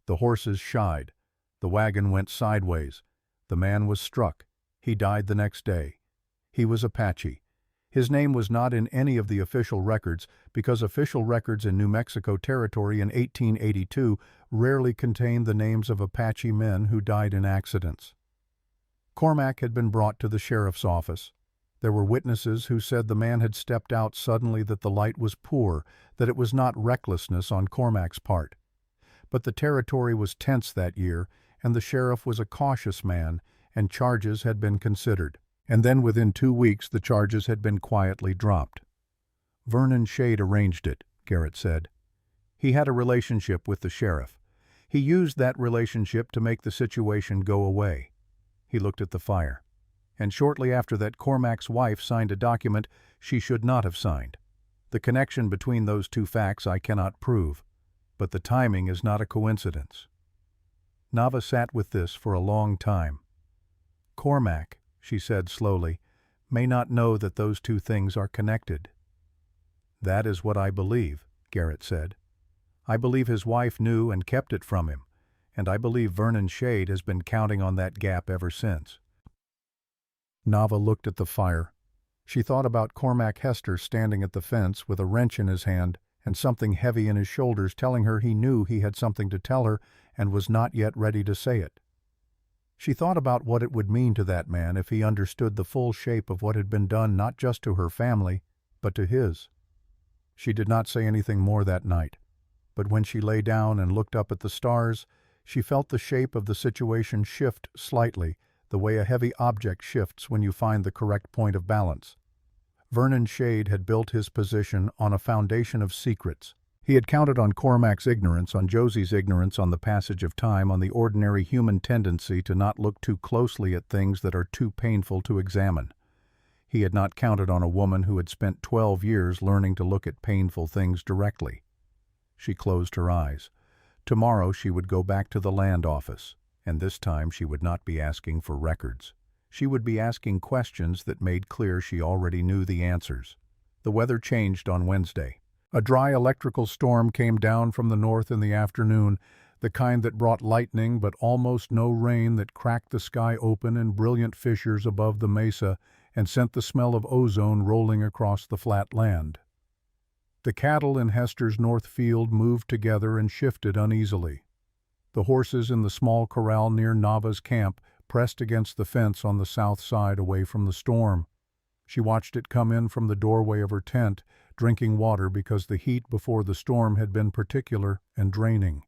The horses shied. The wagon went sideways. The man was struck. He died the next day. He was Apache. His name was not in any of the official records, because official records in New Mexico Territory in 1882 rarely contained the names of Apache men who died in accidents. Cormac had been brought to the sheriff's office. There were witnesses who said the man had stepped out suddenly, that the light was poor, that it was not recklessness on Cormac's part. But the territory was tense that year, and the sheriff was a cautious man, and charges had been considered. And then within 2 weeks the charges had been quietly dropped. "Vernon Shade arranged it," Garrett said. "He had a relationship with the sheriff. He used that relationship to make the situation go away." He looked at the fire. "And shortly after that, Cormac's wife signed a document she should not have signed. The connection between those two facts I cannot prove, but the timing is not a coincidence." Nava sat with this for a long time. "Cormac," she said slowly, "may not know that those two things are connected." "That is what I believe," Garrett said. "I believe his wife knew and kept it from him, and I believe Vernon Shade has been counting on that gap ever since." Nava looked at the fire. She thought about Cormac Hester standing at the fence with a wrench in his hand and something heavy in his shoulders, telling her he knew he had something to tell her and was not yet ready to say it. She thought about what it would mean to that man if he understood the full shape of what had been done, not just to her family, but to his. She did not say anything more that night, but when she lay down and looked up at the stars, she felt the shape of the situation shift slightly, the way a heavy object shifts when you find the correct point of balance. Vernon Shade had built his position on a foundation of secrets. He had counted on Cormac's ignorance, on Josie's ignorance, on the passage of time, on the ordinary human tendency to not look too closely at things that are too painful to examine. He had not counted on a woman who had spent 12 years learning to look at painful things directly. She closed her eyes. Tomorrow she would go back to the land office, and this time she would not be asking for records. She would be asking questions that made clear she already knew the answers. The weather changed on Wednesday. A dry electrical storm came down from the north in the afternoon, the kind that brought lightning but almost no rain, that cracked the sky open in brilliant fissures above the mesa and sent the smell of ozone rolling across the flat land. The cattle in Hester's north field moved together and shifted uneasily. The horses in the small corral near Nava's camp pressed against the fence on the south side away from the storm. She watched it come in from the doorway of her tent, drinking water because the heat before the storm had been particular and draining.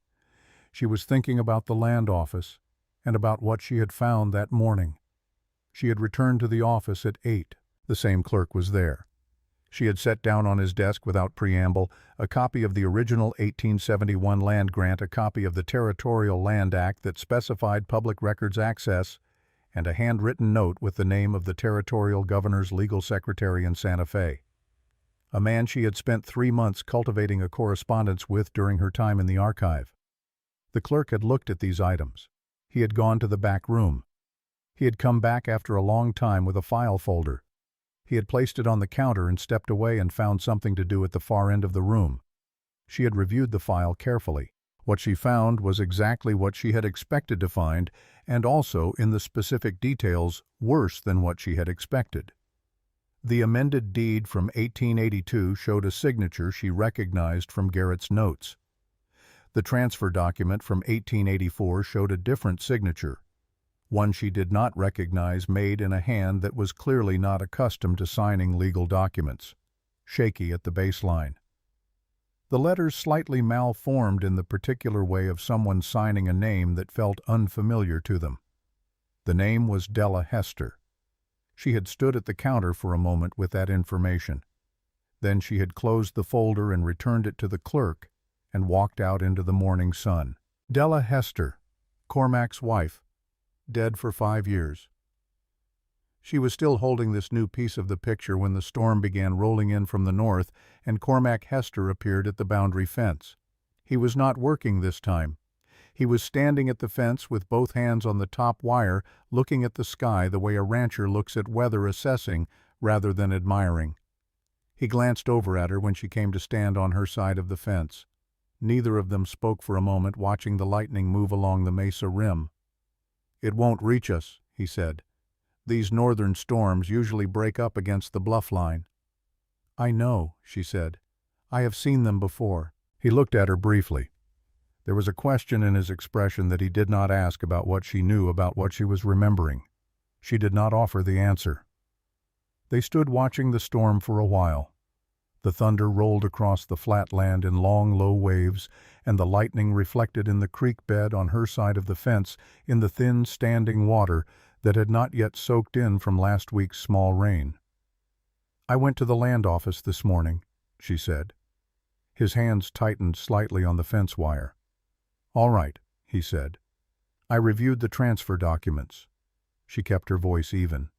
She was thinking about the land office and about what she had found that morning. She had returned to the office at 8. The same clerk was there. She had set down on his desk without preamble a copy of the original 1871 land grant, a copy of the Territorial Land Act that specified public records access, and a handwritten note with the name of the territorial governor's legal secretary in Santa Fe, a man she had spent 3 months cultivating a correspondence with during her time in the archive. The clerk had looked at these items. He had gone to the back room. He had come back after a long time with a file folder. He had placed it on the counter and stepped away and found something to do at the far end of the room. She had reviewed the file carefully. What she found was exactly what she had expected to find, and also, in the specific details, worse than what she had expected. The amended deed from 1882 showed a signature she recognized from Garrett's notes. The transfer document from 1884 showed a different signature, one she did not recognize, made in a hand that was clearly not accustomed to signing legal documents, shaky at the baseline. The letters slightly malformed in the particular way of someone signing a name that felt unfamiliar to them. The name was Della Hester. She had stood at the counter for a moment with that information. Then she had closed the folder and returned it to the clerk and walked out into the morning sun. Della Hester, Cormac's wife, dead for 5 years. She was still holding this new piece of the picture when the storm began rolling in from the north and Cormac Hester appeared at the boundary fence. He was not working this time. He was standing at the fence with both hands on the top wire, looking at the sky the way a rancher looks at weather, assessing rather than admiring. He glanced over at her when she came to stand on her side of the fence. Neither of them spoke for a moment, watching the lightning move along the mesa rim. "It won't reach us," he said. "These northern storms usually break up against the bluff line." "I know," she said. "I have seen them before." He looked at her briefly. There was a question in his expression that he did not ask about what she knew about what she was remembering. She did not offer the answer. They stood watching the storm for a while. The thunder rolled across the flat land in long, low waves, and the lightning reflected in the creek bed on her side of the fence in the thin, standing water that had not yet soaked in from last week's small rain. "I went to the land office this morning," she said. His hands tightened slightly on the fence wire. "All right," he said. "I reviewed the transfer documents." She kept her voice even.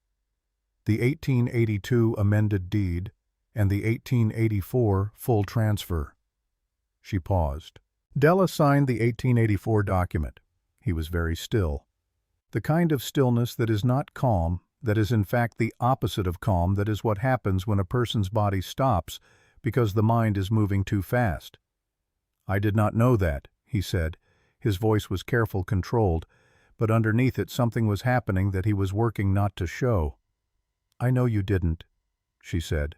"The 1882 amended deed and the 1884 full transfer." She paused. Della signed the 1884 document. He was very still. The kind of stillness that is not calm, that is in fact the opposite of calm, that is what happens when a person's body stops because the mind is moving too fast. "I did not know that," he said. His voice was careful, controlled, but underneath it something was happening that he was working not to show. "I know you didn't," she said.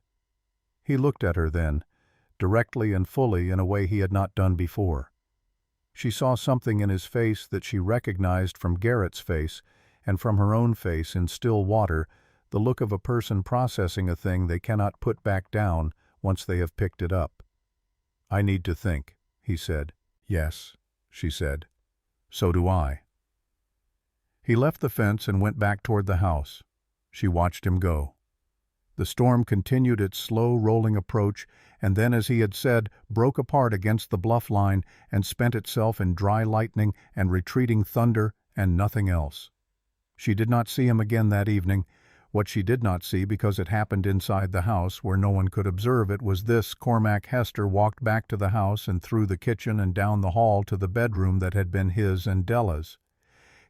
He looked at her then, directly and fully, in a way he had not done before. She saw something in his face that she recognized from Garrett's face and from her own face in still water, the look of a person processing a thing they cannot put back down once they have picked it up. "I need to think," he said. "Yes," she said. "So do I." He left the fence and went back toward the house. She watched him go. The storm continued its slow rolling approach, and then, as he had said, broke apart against the bluff line and spent itself in dry lightning and retreating thunder and nothing else. She did not see him again that evening. What she did not see, because it happened inside the house where no one could observe it, was this: Cormac Hester walked back to the house and through the kitchen and down the hall to the bedroom that had been his and Della's.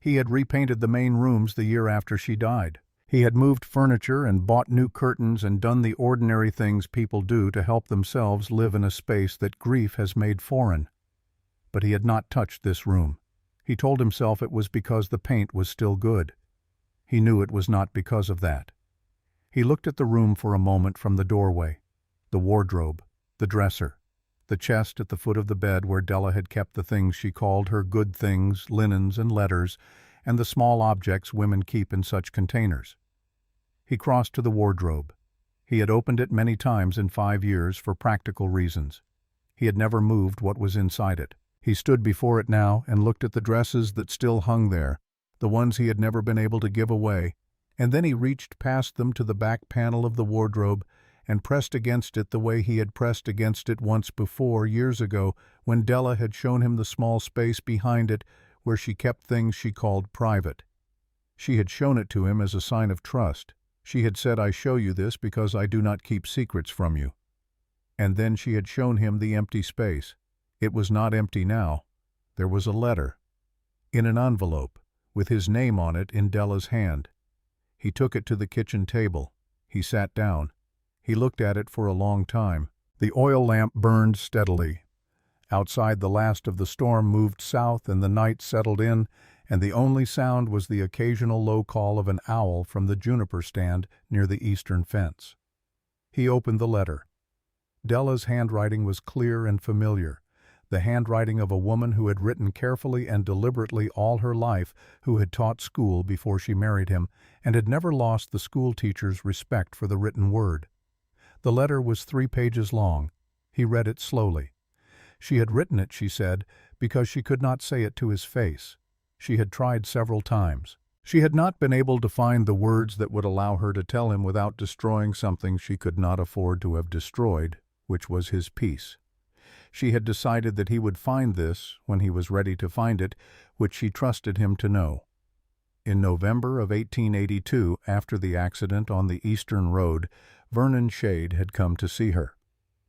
He had repainted the main rooms the year after she died. He had moved furniture and bought new curtains and done the ordinary things people do to help themselves live in a space that grief has made foreign. But he had not touched this room. He told himself it was because the paint was still good. He knew it was not because of that. He looked at the room for a moment from the doorway, the wardrobe, the dresser, the chest at the foot of the bed where Della had kept the things she called her good things, linens and letters, and the small objects women keep in such containers. He crossed to the wardrobe. He had opened it many times in 5 years for practical reasons. He had never moved what was inside it. He stood before it now and looked at the dresses that still hung there, the ones he had never been able to give away, and then he reached past them to the back panel of the wardrobe and pressed against it the way he had pressed against it once before, years ago, when Della had shown him the small space behind it where she kept things she called private. She had shown it to him as a sign of trust. She had said, "I show you this because I do not keep secrets from you." And then she had shown him the empty space. It was not empty now. There was a letter, in an envelope, with his name on it in Della's hand. He took it to the kitchen table. He sat down. He looked at it for a long time. The oil lamp burned steadily. Outside, the last of the storm moved south and the night settled in, and the only sound was the occasional low call of an owl from the juniper stand near the eastern fence. He opened the letter. Della's handwriting was clear and familiar, the handwriting of a woman who had written carefully and deliberately all her life, who had taught school before she married him, and had never lost the school teacher's respect for the written word. The letter was 3 pages long. He read it slowly. She had written it, she said, because she could not say it to his face. She had tried several times. She had not been able to find the words that would allow her to tell him without destroying something she could not afford to have destroyed, which was his peace. She had decided that he would find this when he was ready to find it, which she trusted him to know. In November of 1882, after the accident on the Eastern Road, Vernon Shade had come to see her.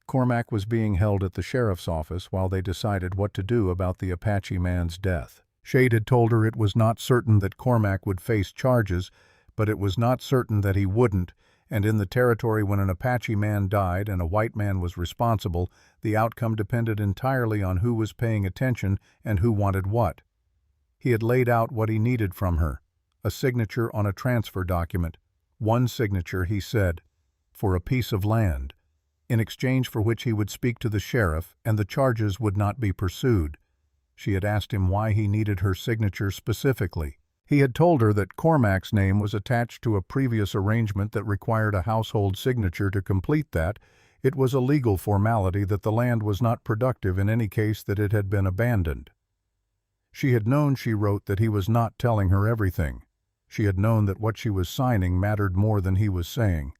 Cormac was being held at the sheriff's office while they decided what to do about the Apache man's death. Shade had told her it was not certain that Cormac would face charges, but it was not certain that he wouldn't, and in the territory when an Apache man died and a white man was responsible, the outcome depended entirely on who was paying attention and who wanted what. He had laid out what he needed from her: a signature on a transfer document, one signature, he said, for a piece of land, in exchange for which he would speak to the sheriff and the charges would not be pursued. She had asked him why he needed her signature specifically. He had told her that Cormac's name was attached to a previous arrangement that required a household signature to complete that. It was a legal formality that the land was not productive in any case that it had been abandoned. She had known, she wrote, that he was not telling her everything. She had known that what she was signing mattered more than he was saying.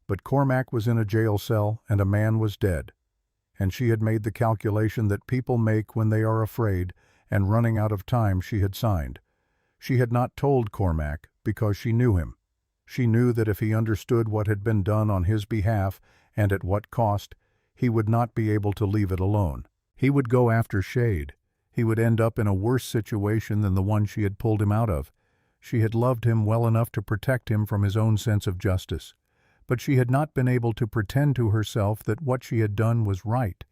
But Cormac was in a jail cell and a man was dead, and she had made the calculation that people make when they are afraid, and running out of time she had signed. She had not told Cormac because she knew him. She knew that if he understood what had been done on his behalf, and at what cost, he would not be able to leave it alone. He would go after Shade. He would end up in a worse situation than the one she had pulled him out of. She had loved him well enough to protect him from his own sense of justice. But she had not been able to pretend to herself that what she had done was right.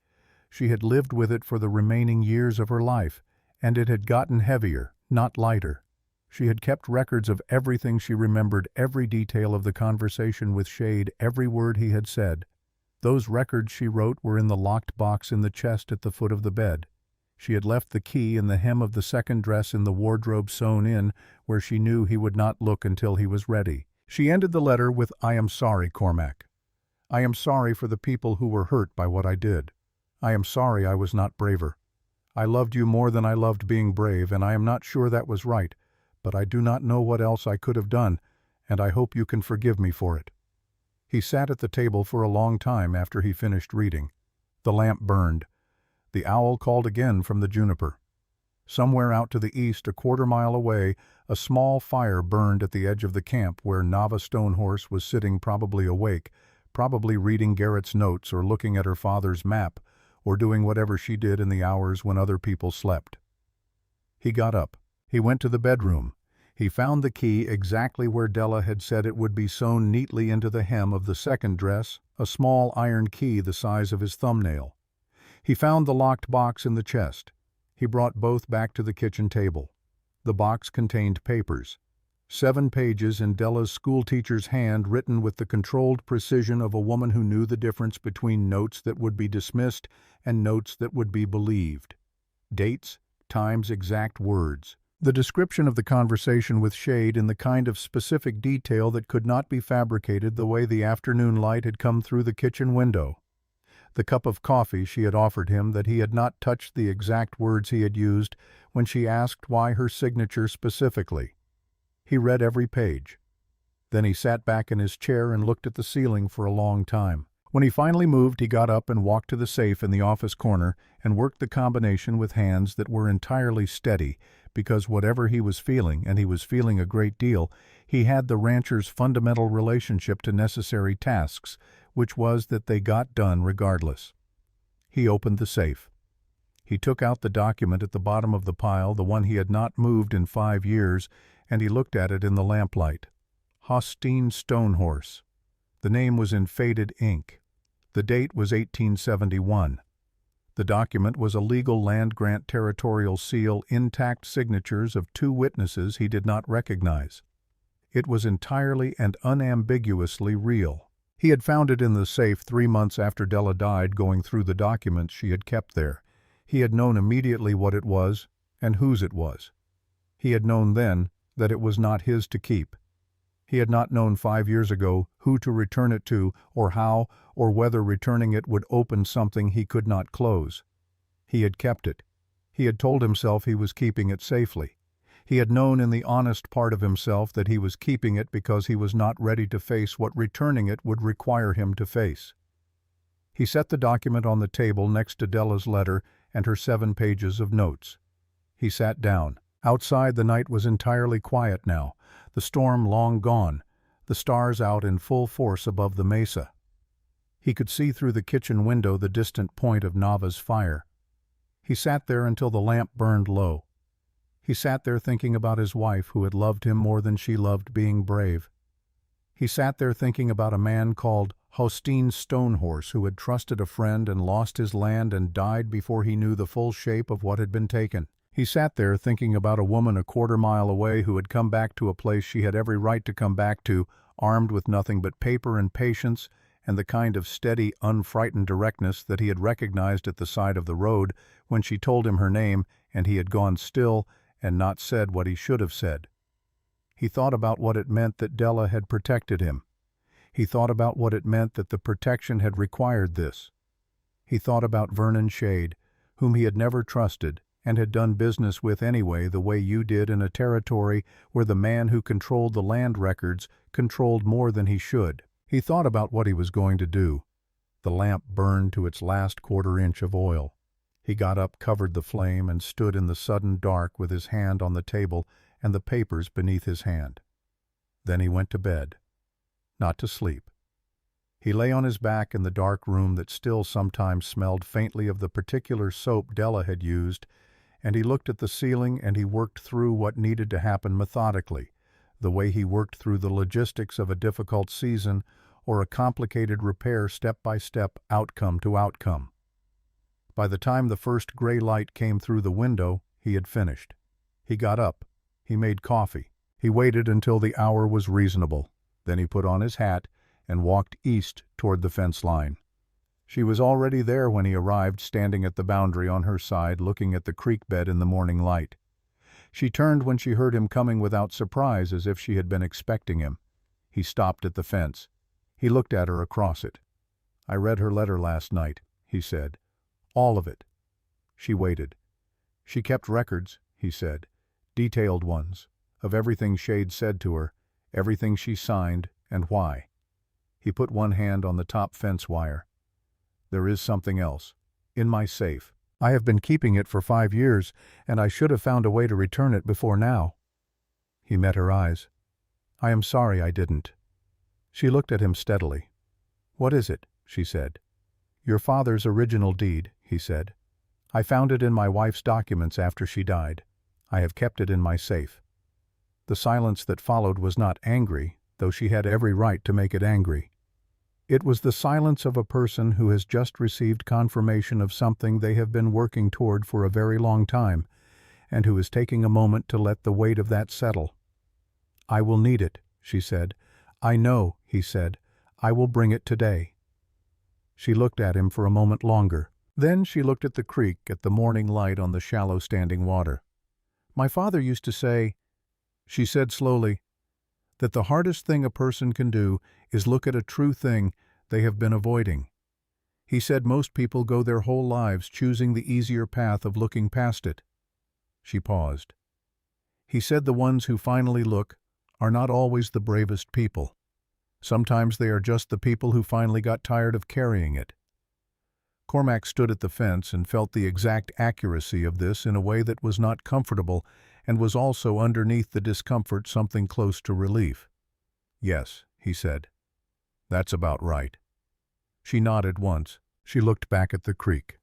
She had lived with it for the remaining years of her life, and it had gotten heavier, not lighter. She had kept records of everything she remembered, every detail of the conversation with Shade, every word he had said. Those records, she wrote, were in the locked box in the chest at the foot of the bed. She had left the key in the hem of the second dress in the wardrobe sewn in, where she knew he would not look until he was ready. She ended the letter with, "I am sorry, Cormac. I am sorry for the people who were hurt by what I did. I am sorry I was not braver. I loved you more than I loved being brave, and I am not sure that was right, but I do not know what else I could have done, and I hope you can forgive me for it." He sat at the table for a long time after he finished reading. The lamp burned. The owl called again from the juniper. Somewhere out to the east, a quarter-mile away, a small fire burned at the edge of the camp where Nava Stonehorse was sitting, probably awake, probably reading Garrett's notes or looking at her father's map, or doing whatever she did in the hours when other people slept. He got up. He went to the bedroom. He found the key exactly where Della had said it would be sewn neatly into the hem of the second dress, a small iron key the size of his thumbnail. He found the locked box in the chest. He brought both back to the kitchen table. The box contained papers. 7 pages in Della's schoolteacher's hand, written with the controlled precision of a woman who knew the difference between notes that would be dismissed and notes that would be believed. Dates, times, exact words. The description of the conversation with Shade in the kind of specific detail that could not be fabricated, the way the afternoon light had come through the kitchen window. The cup of coffee she had offered him, that he had not touched the exact words he had used when she asked why her signature specifically. He read every page. Then he sat back in his chair and looked at the ceiling for a long time. When he finally moved, he got up and walked to the safe in the office corner and worked the combination with hands that were entirely steady, because whatever he was feeling, and he was feeling a great deal, he had the rancher's fundamental relationship to necessary tasks, which was that they got done regardless. He opened the safe. He took out the document at the bottom of the pile, the one he had not moved in 5 years, and he looked at it in the lamplight. Hostine Stonehorse. The name was in faded ink. The date was 1871. The document was a legal land-grant territorial seal, intact signatures of 2 witnesses he did not recognize. It was entirely and unambiguously real. He had found it in the safe 3 months after Della died, going through the documents she had kept there. He had known immediately what it was and whose it was. He had known then that it was not his to keep. He had not known 5 years ago who to return it to, or how, or whether returning it would open something he could not close. He had kept it. He had told himself he was keeping it safely. He had known in the honest part of himself that he was keeping it because he was not ready to face what returning it would require him to face. He set the document on the table next to Della's letter and her 7 pages of notes. He sat down. Outside, the night was entirely quiet now, the storm long gone, the stars out in full force above the mesa. He could see through the kitchen window the distant point of Nava's fire. He sat there until the lamp burned low. He sat there thinking about his wife, who had loved him more than she loved being brave. He sat there thinking about a man called Hostine Stonehorse, who had trusted a friend and lost his land and died before he knew the full shape of what had been taken. He sat there thinking about a woman a quarter-mile away who had come back to a place she had every right to come back to, armed with nothing but paper and patience and the kind of steady, unfrightened directness that he had recognized at the side of the road when she told him her name and he had gone still and not said what he should have said. He thought about what it meant that Della had protected him. He thought about what it meant that the protection had required this. He thought about Vernon Shade, whom he had never trusted and had done business with anyway, the way you did in a territory where the man who controlled the land records controlled more than he should. He thought about what he was going to do. The lamp burned to its last quarter-inch of oil. He got up, covered the flame, and stood in the sudden dark with his hand on the table and the papers beneath his hand. Then he went to bed. Not to sleep. He lay on his back in the dark room that still sometimes smelled faintly of the particular soap Della had used, and he looked at the ceiling and he worked through what needed to happen methodically, the way he worked through the logistics of a difficult season or a complicated repair, step by step, outcome to outcome. By the time the first gray light came through the window, he had finished. He got up. He made coffee. He waited until the hour was reasonable. Then he put on his hat and walked east toward the fence line. She was already there when he arrived, standing at the boundary on her side, looking at the creek bed in the morning light. She turned when she heard him coming without surprise, as if she had been expecting him. He stopped at the fence. He looked at her across it. "I read her letter last night," he said. All of it. She waited. She kept records, he said, detailed ones, of everything Shade said to her, everything she signed, and why. He put one hand on the top fence wire. There is something else. In my safe. I have been keeping it for 5 years, and I should have found a way to return it before now. He met her eyes. I am sorry I didn't. She looked at him steadily. What is it? She said. Your father's original deed, he said. I found it in my wife's documents after she died. I have kept it in my safe. The silence that followed was not angry, though she had every right to make it angry. It was the silence of a person who has just received confirmation of something they have been working toward for a very long time, and who is taking a moment to let the weight of that settle. I will need it, she said. I know, he said. I will bring it today. She looked at him for a moment longer. Then she looked at the creek, at the morning light on the shallow standing water. My father used to say, she said slowly, that the hardest thing a person can do is look at a true thing they have been avoiding. He said most people go their whole lives choosing the easier path of looking past it. She paused. He said the ones who finally look are not always the bravest people. Sometimes they are just the people who finally got tired of carrying it. Cormac stood at the fence and felt the exact accuracy of this in a way that was not comfortable and was also underneath the discomfort something close to relief. Yes, he said. That's about right. She nodded once. She looked back at the creek.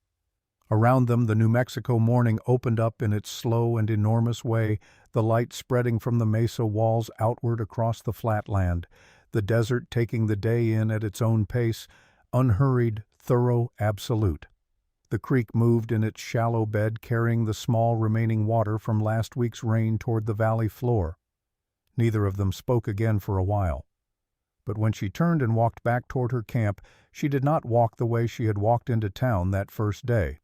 Around them the New Mexico morning opened up in its slow and enormous way, the light spreading from the mesa walls outward across the flat land, the desert taking the day in at its own pace, unhurried, thorough, absolute. The creek moved in its shallow bed, carrying the small remaining water from last week's rain toward the valley floor. Neither of them spoke again for a while. But when she turned and walked back toward her camp, she did not walk the way she had walked into town that first day.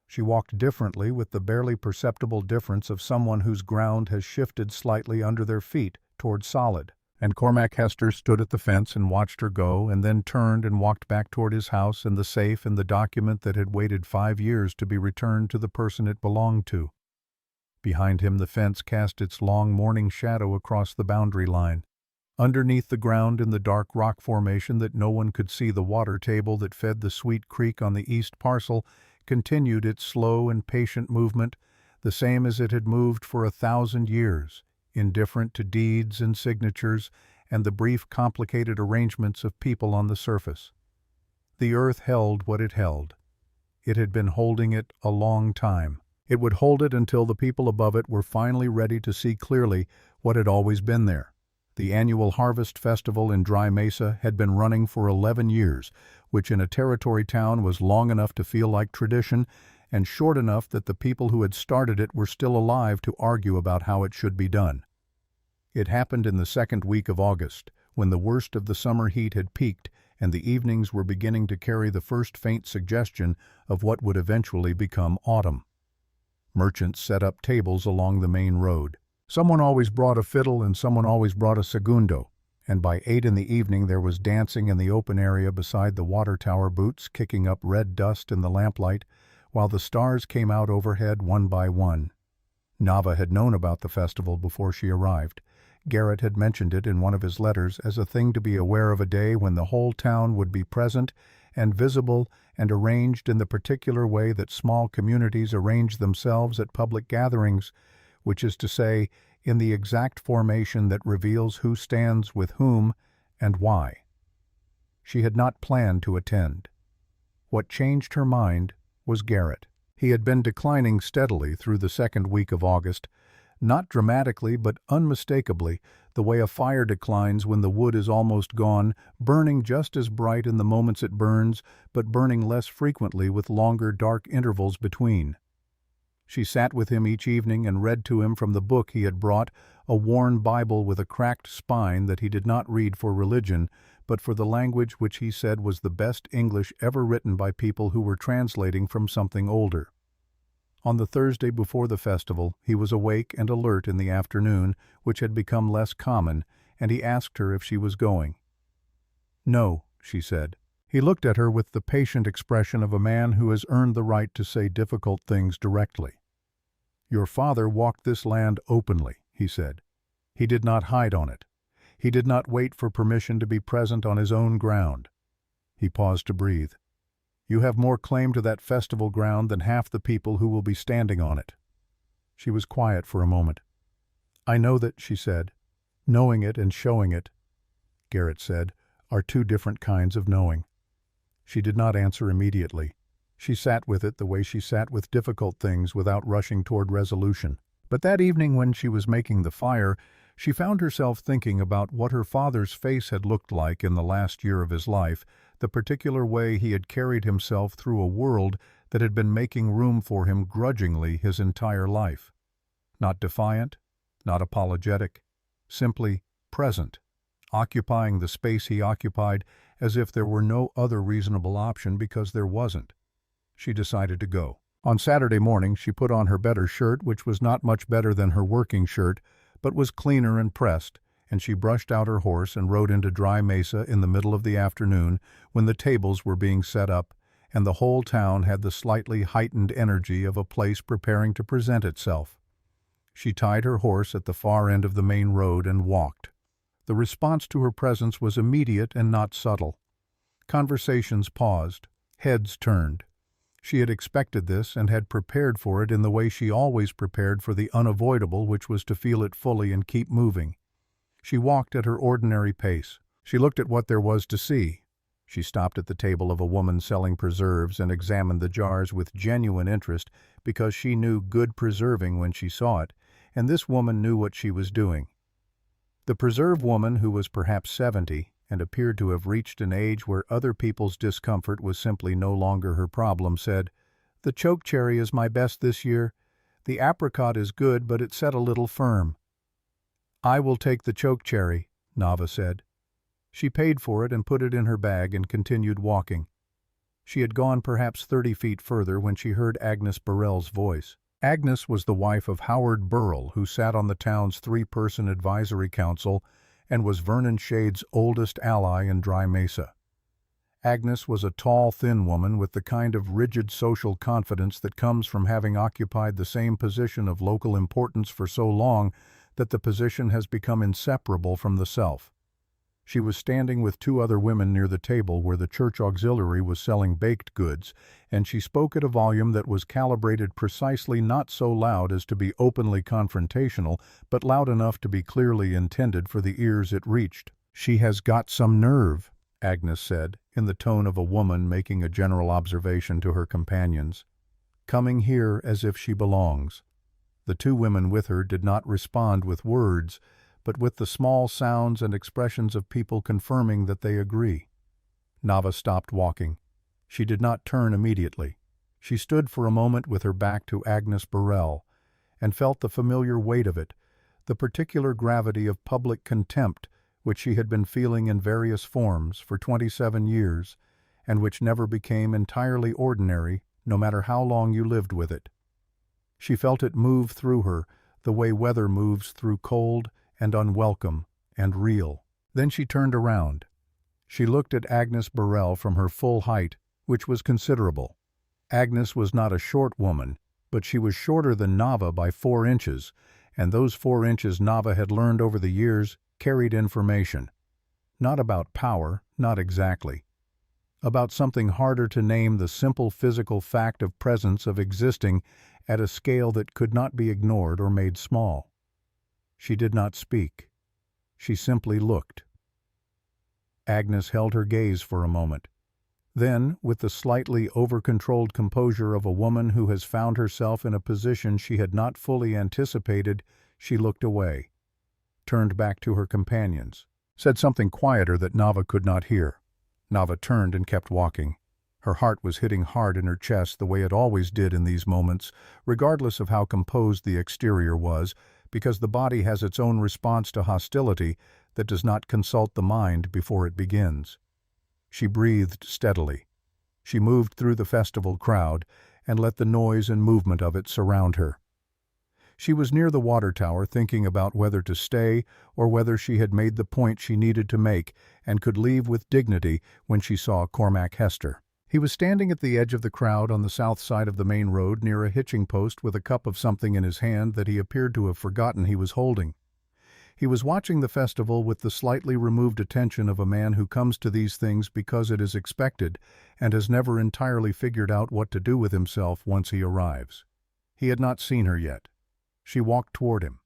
She walked differently, with the barely perceptible difference of someone whose ground has shifted slightly under their feet toward solid. And Cormac Hester stood at the fence and watched her go, and then turned and walked back toward his house and the safe and the document that had waited 5 years to be returned to the person it belonged to. Behind him the fence cast its long morning shadow across the boundary line. Underneath the ground in the dark rock formation that no one could see, the water table that fed the Sweet Creek on the east parcel continued its slow and patient movement, the same as it had moved for 1,000 years, indifferent to deeds and signatures and the brief, complicated arrangements of people on the surface. The earth held what it held. It had been holding it a long time. It would hold it until the people above it were finally ready to see clearly what had always been there. The annual Harvest Festival in Dry Mesa had been running for 11 years, which in a territory town was long enough to feel like tradition and short enough that the people who had started it were still alive to argue about how it should be done. It happened in the second week of August, when the worst of the summer heat had peaked and the evenings were beginning to carry the first faint suggestion of what would eventually become autumn. Merchants set up tables along the main road. Someone always brought a fiddle and someone always brought a segundo, and by 8 in the evening there was dancing in the open area beside the water tower boots, kicking up red dust in the lamplight, while the stars came out overhead one by one. Nava had known about the festival before she arrived. Garrett had mentioned it in one of his letters as a thing to be aware of, a day when the whole town would be present and visible and arranged in the particular way that small communities arrange themselves at public gatherings, which is to say, in the exact formation that reveals who stands with whom and why. She had not planned to attend. What changed her mind was Garrett. He had been declining steadily through the second week of August, not dramatically but unmistakably, the way a fire declines when the wood is almost gone, burning just as bright in the moments it burns, but burning less frequently with longer dark intervals between. She sat with him each evening and read to him from the book he had brought, a worn Bible with a cracked spine that he did not read for religion, but for the language which he said was the best English ever written by people who were translating from something older. On the Thursday before the festival, he was awake and alert in the afternoon, which had become less common, and he asked her if she was going. "No," she said. He looked at her with the patient expression of a man who has earned the right to say difficult things directly. "Your father walked this land openly," he said. "He did not hide on it. He did not wait for permission to be present on his own ground." He paused to breathe. "You have more claim to that festival ground than half the people who will be standing on it." She was quiet for a moment. "I know that," she said. "Knowing it and showing it," Garrett said, "are two different kinds of knowing." She did not answer immediately. She sat with it the way she sat with difficult things without rushing toward resolution. But that evening when she was making the fire, she found herself thinking about what her father's face had looked like in the last year of his life, the particular way he had carried himself through a world that had been making room for him grudgingly his entire life. Not defiant, not apologetic, simply present, occupying the space he occupied as if there were no other reasonable option because there wasn't. She decided to go. On Saturday morning she put on her better shirt, which was not much better than her working shirt, but was cleaner and pressed, and she brushed out her horse and rode into Dry Mesa in the middle of the afternoon when the tables were being set up, and the whole town had the slightly heightened energy of a place preparing to present itself. She tied her horse at the far end of the main road and walked. The response to her presence was immediate and not subtle. Conversations paused. Heads turned. She had expected this and had prepared for it in the way she always prepared for the unavoidable, which was to feel it fully and keep moving. She walked at her ordinary pace. She looked at what there was to see. She stopped at the table of a woman selling preserves and examined the jars with genuine interest because she knew good preserving when she saw it, and this woman knew what she was doing. The preserve woman, who was perhaps 70 and appeared to have reached an age where other people's discomfort was simply no longer her problem, said, "The chokecherry is my best this year. The apricot is good, but it's set a little firm." "I will take the chokecherry," Nava said. She paid for it and put it in her bag and continued walking. She had gone perhaps 30 feet further when she heard Agnes Burrell's voice. Agnes was the wife of Howard Burrell, who sat on the town's 3-person advisory council and was Vernon Shade's oldest ally in Dry Mesa. Agnes was a tall, thin woman with the kind of rigid social confidence that comes from having occupied the same position of local importance for so long that the position has become inseparable from the self. She was standing with 2 other women near the table where the church auxiliary was selling baked goods, and she spoke at a volume that was calibrated precisely not so loud as to be openly confrontational, but loud enough to be clearly intended for the ears it reached. "She has got some nerve," Agnes said, in the tone of a woman making a general observation to her companions. "Coming here as if she belongs." The 2 women with her did not respond with words, but with the small sounds and expressions of people confirming that they agree. Nava stopped walking. She did not turn immediately. She stood for a moment with her back to Agnes Burrell, and felt the familiar weight of it, the particular gravity of public contempt which she had been feeling in various forms for 27 years, and which never became entirely ordinary, no matter how long you lived with it. She felt it move through her, the way weather moves through cold and unwelcome and real. Then she turned around. She looked at Agnes Burrell from her full height, which was considerable. Agnes was not a short woman, but she was shorter than Nava by 4 inches, and those 4 inches Nava had learned over the years carried information. Not about power, not exactly. About something harder to name, the simple physical fact of presence, of existing at a scale that could not be ignored or made small. She did not speak. She simply looked. Agnes held her gaze for a moment. Then, with the slightly over-controlled composure of a woman who has found herself in a position she had not fully anticipated, she looked away, turned back to her companions, said something quieter that Nava could not hear. Nava turned and kept walking. Her heart was hitting hard in her chest the way it always did in these moments, regardless of how composed the exterior was, because the body has its own response to hostility that does not consult the mind before it begins. She breathed steadily. She moved through the festival crowd and let the noise and movement of it surround her. She was near the water tower thinking about whether to stay or whether she had made the point she needed to make and could leave with dignity when she saw Cormac Hester. He was standing at the edge of the crowd on the south side of the main road near a hitching post with a cup of something in his hand that he appeared to have forgotten he was holding. He was watching the festival with the slightly removed attention of a man who comes to these things because it is expected and has never entirely figured out what to do with himself once he arrives. He had not seen her yet. She walked toward him.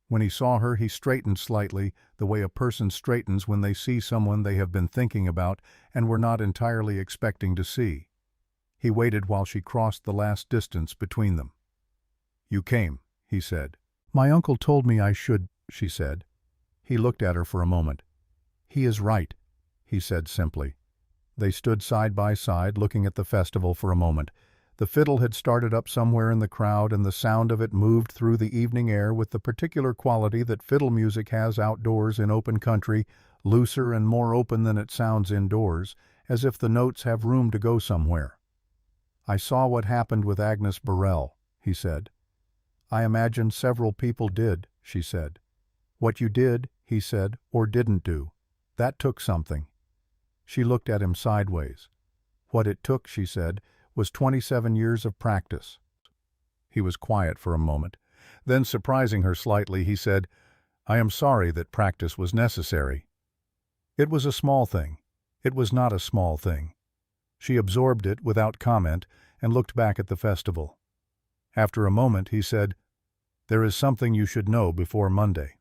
When he saw her, he straightened slightly, the way a person straightens when they see someone they have been thinking about and were not entirely expecting to see. He waited while she crossed the last distance between them. "You came," he said. "My uncle told me I should," she said. He looked at her for a moment. "He is right," he said simply. They stood side by side, looking at the festival for a moment. The fiddle had started up somewhere in the crowd, and the sound of it moved through the evening air with the particular quality that fiddle music has outdoors in open country, looser and more open than it sounds indoors, as if the notes have room to go somewhere. "I saw what happened with Agnes Burrell," he said. "I imagine several people did," she said. "What you did," he said, "or didn't do, that took something." She looked at him sideways. "What it took," she said, "was 27 years of practice." He was quiet for a moment. Then, surprising her slightly, he said, "I am sorry that practice was necessary." It was a small thing. It was not a small thing. She absorbed it without comment and looked back at the festival. After a moment, he said, "There is something you should know before Monday."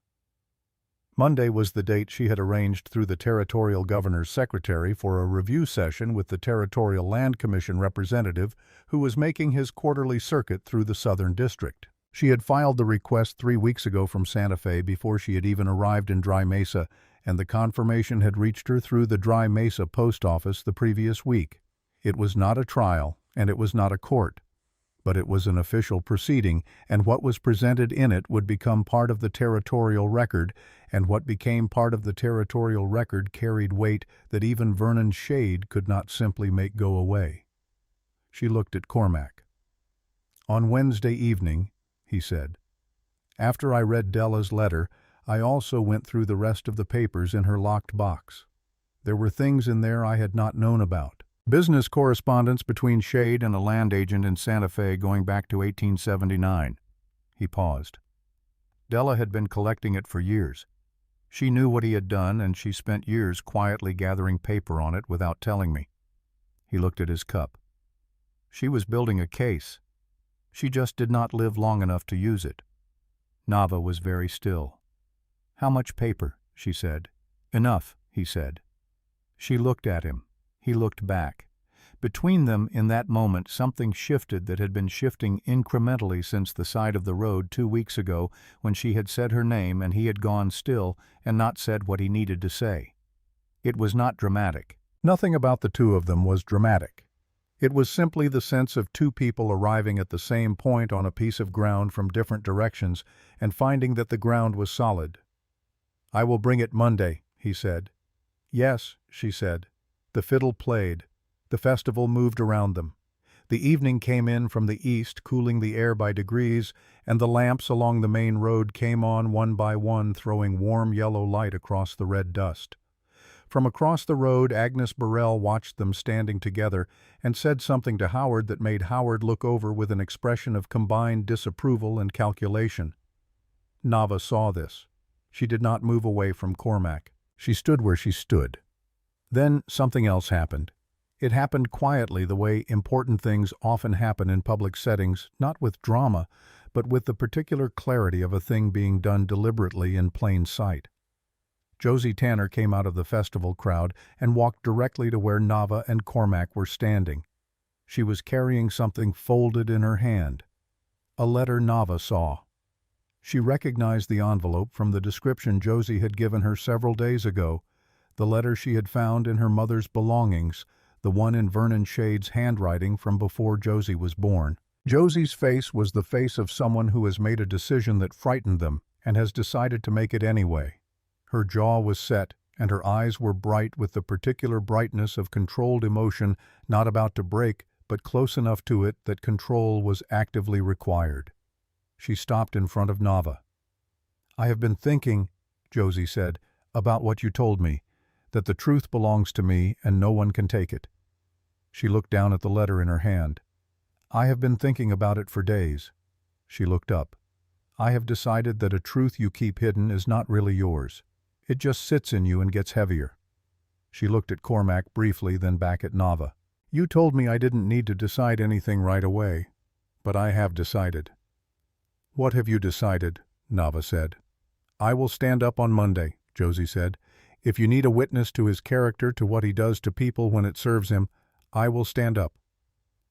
Monday was the date she had arranged through the Territorial Governor's secretary for a review session with the Territorial Land Commission representative who was making his quarterly circuit through the Southern District. She had filed the request 3 weeks ago from Santa Fe before she had even arrived in Dry Mesa, and the confirmation had reached her through the Dry Mesa post office the previous week. It was not a trial, and it was not a court. But it was an official proceeding, and what was presented in it would become part of the territorial record, and what became part of the territorial record carried weight that even Vernon's shade could not simply make go away. She looked at Cormac. "On Wednesday evening," he said, "after I read Della's letter, I also went through the rest of the papers in her locked box. There were things in there I had not known about. Business correspondence between Shade and a land agent in Santa Fe going back to 1879. He paused. Della had been collecting it for years. She knew what he had done, and she spent years quietly gathering paper on it without telling me. He looked at his cup. She was building a case. She just did not live long enough to use it. Nava was very still. "How much paper?" she said. "Enough," he said. She looked at him. He looked back. Between them, in that moment, something shifted that had been shifting incrementally since the side of the road 2 weeks ago when she had said her name and he had gone still and not said what he needed to say. It was not dramatic. Nothing about the two of them was dramatic. It was simply the sense of two people arriving at the same point on a piece of ground from different directions and finding that the ground was solid. "I will bring it Monday," he said. "Yes," she said. The fiddle played. The festival moved around them. The evening came in from the east, cooling the air by degrees, and the lamps along the main road came on one by one, throwing warm yellow light across the red dust. From across the road, Agnes Burrell watched them standing together and said something to Howard that made Howard look over with an expression of combined disapproval and calculation. Nava saw this. She did not move away from Cormac. She stood where she stood. Then something else happened. It happened quietly, the way important things often happen in public settings, not with drama, but with the particular clarity of a thing being done deliberately in plain sight. Josie Tanner came out of the festival crowd and walked directly to where Nava and Cormac were standing. She was carrying something folded in her hand. A letter Nava saw. She recognized the envelope from the description Josie had given her several days ago, the letter she had found in her mother's belongings, the one in Vernon Shade's handwriting from before Josie was born. Josie's face was the face of someone who has made a decision that frightened them and has decided to make it anyway. Her jaw was set, and her eyes were bright with the particular brightness of controlled emotion not about to break, but close enough to it that control was actively required. She stopped in front of Nava. "I have been thinking," Josie said, "about what you told me, that the truth belongs to me and no one can take it." She looked down at the letter in her hand. "I have been thinking about it for days." She looked up. "I have decided that a truth you keep hidden is not really yours. It just sits in you and gets heavier." She looked at Cormac briefly, then back at Nava. "You told me I didn't need to decide anything right away, but I have decided." "What have you decided?" Nava said. "I will stand up on Monday," Josie said. "If you need a witness to his character, to what he does to people when it serves him, I will stand up."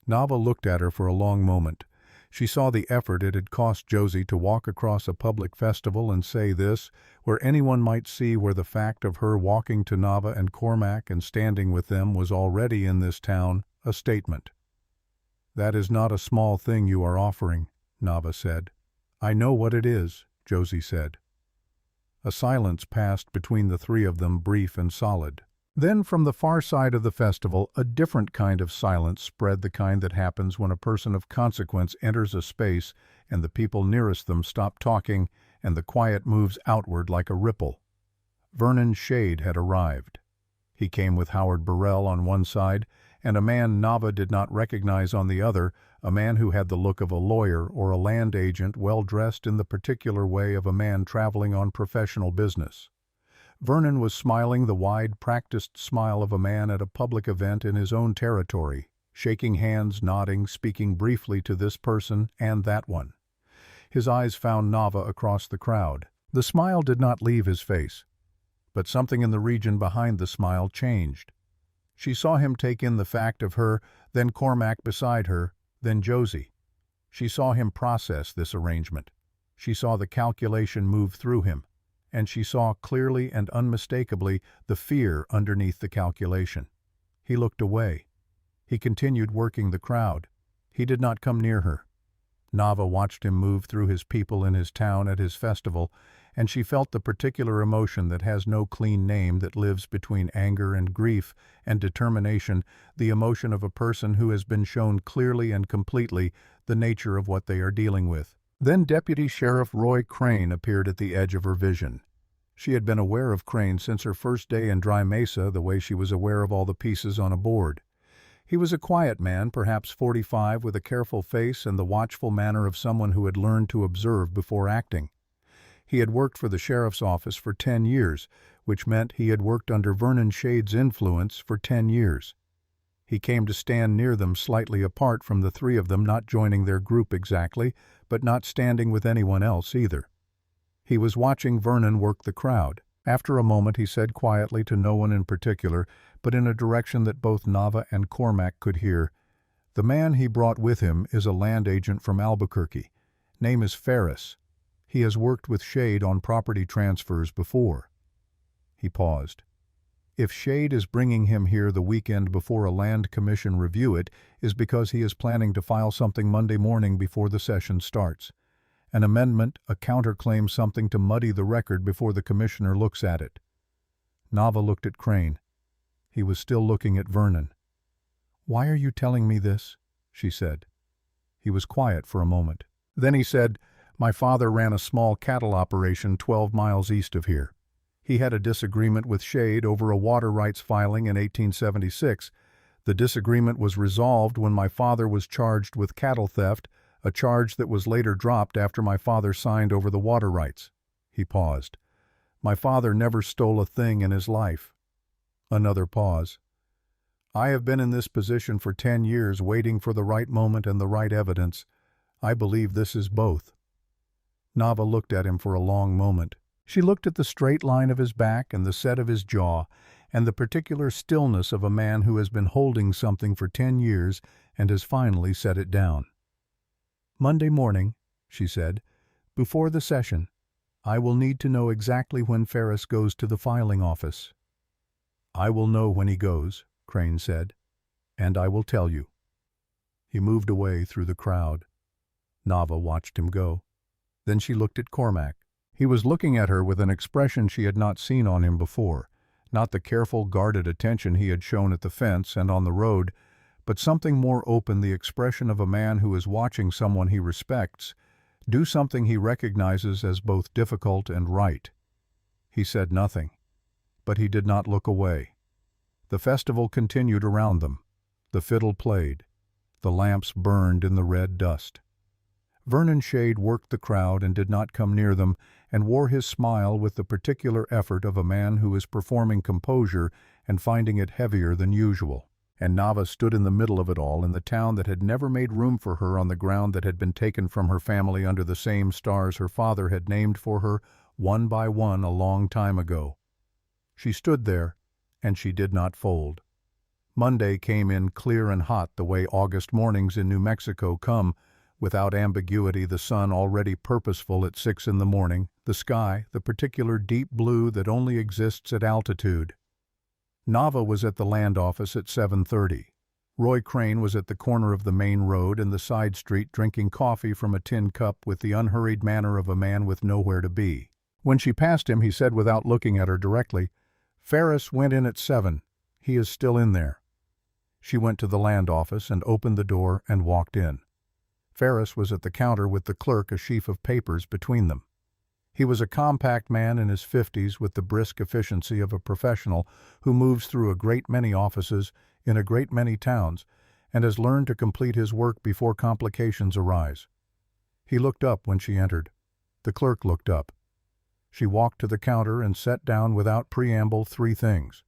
Nava looked at her for a long moment. She saw the effort it had cost Josie to walk across a public festival and say this, where anyone might see where the fact of her walking to Nava and Cormac and standing with them was already in this town a statement. "That is not a small thing you are offering," Nava said. "I know what it is," Josie said. A silence passed between the three of them, brief and solid. Then from the far side of the festival, a different kind of silence spread, the kind that happens when a person of consequence enters a space and the people nearest them stop talking and the quiet moves outward like a ripple. Vernon Shade had arrived. He came with Howard Burrell on one side and a man Nava did not recognize on the other, a man who had the look of a lawyer or a land agent, well dressed in the particular way of a man traveling on professional business. Vernon was smiling the wide, practiced smile of a man at a public event in his own territory, shaking hands, nodding, speaking briefly to this person and that one. His eyes found Nava across the crowd. The smile did not leave his face, but something in the region behind the smile changed. She saw him take in the fact of her, then Cormac beside her, then Josie. She saw him process this arrangement. She saw the calculation move through him. And she saw clearly and unmistakably the fear underneath the calculation. He looked away. He continued working the crowd. He did not come near her. Nava watched him move through his people in his town at his festival, and she felt the particular emotion that has no clean name, that lives between anger and grief and determination, the emotion of a person who has been shown clearly and completely the nature of what they are dealing with. Then Deputy Sheriff Roy Crane appeared at the edge of her vision. She had been aware of Crane since her first day in Dry Mesa, the way she was aware of all the pieces on a board. He was a quiet man, perhaps 45, with a careful face and the watchful manner of someone who had learned to observe before acting. He had worked for the sheriff's office for 10 years, which meant he had worked under Vernon Shade's influence for 10 years. He came to stand near them, slightly apart from the three of them, not joining their group exactly, but not standing with anyone else either. He was watching Vernon work the crowd. After a moment he said quietly, to no one in particular, but in a direction that both Nava and Cormac could hear, "The man he brought with him is a land agent from Albuquerque. Name is Ferris. He has worked with Shade on property transfers before." He paused. "If Shade is bringing him here the weekend before a land commission review, it is because he is planning to file something Monday morning before the session starts. An amendment, a counterclaim, something to muddy the record before the commissioner looks at it." Nava looked at Crane. He was still looking at Vernon. "Why are you telling me this?" she said. He was quiet for a moment. Then he said, "My father ran a small cattle operation 12 miles east of here. He had a disagreement with Shade over a water rights filing in 1876. The disagreement was resolved when my father was charged with cattle theft, a charge that was later dropped after my father signed over the water rights." He paused. "My father never stole a thing in his life." Another pause. "I have been in this position for 10 years, waiting for the right moment and the right evidence. I believe this is both." Nava looked at him for a long moment. She looked at the straight line of his back and the set of his jaw and the particular stillness of a man who has been holding something for 10 years and has finally set it down. "Monday morning," she said, "before the session, I will need to know exactly when Ferris goes to the filing office." "I will know when he goes," Crane said, "and I will tell you." He moved away through the crowd. Nava watched him go. Then she looked at Cormac. He was looking at her with an expression she had not seen on him before, not the careful, guarded attention he had shown at the fence and on the road, but something more open, the expression of a man who is watching someone he respects, Do something he recognizes as both difficult and right. He said nothing, but he did not look away. The festival continued around them. The fiddle played. The lamps burned in the red dust. Vernon Shade worked the crowd and did not come near them, and wore his smile with the particular effort of a man who is performing composure and finding it heavier than usual. And Nava stood in the middle of it all in the town that had never made room for her on the ground that had been taken from her family under the same stars her father had named for her one by one a long time ago. She stood there, and she did not fold. Monday came in clear and hot the way August mornings in New Mexico come, without ambiguity, the sun already purposeful at 6 in the morning, the sky, the particular deep blue that only exists at altitude. Nava was at the land office at 7:30. Roy Crane was at the corner of the main road and the side street drinking coffee from a tin cup with the unhurried manner of a man with nowhere to be. When she passed him, he said without looking at her directly, "Ferris went in at 7. He is still in there." She went to the land office and opened the door and walked in. Ferris was at the counter with the clerk, a sheaf of papers between them. He was a compact man in his 50s with the brisk efficiency of a professional who moves through a great many offices in a great many towns and has learned to complete his work before complications arise. He looked up when she entered. The clerk looked up. She walked to the counter and set down without preamble 3 things.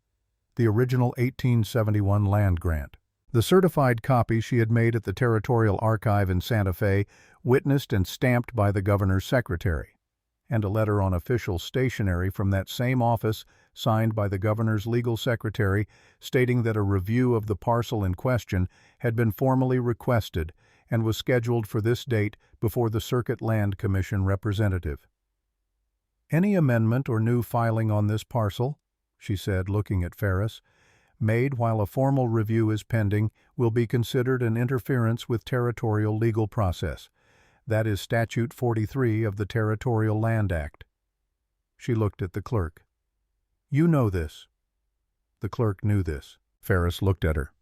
The original 1871 land grant, the certified copy she had made at the Territorial Archive in Santa Fe, witnessed and stamped by the governor's secretary, and a letter on official stationery from that same office signed by the governor's legal secretary stating that a review of the parcel in question had been formally requested and was scheduled for this date before the Circuit Land Commission representative. "Any amendment or new filing on this parcel," she said, looking at Ferris, "made while a formal review is pending will be considered an interference with territorial legal process. That is Statute 43 of the Territorial Land Act." She looked at the clerk. "You know this." The clerk knew this. Ferris looked at her.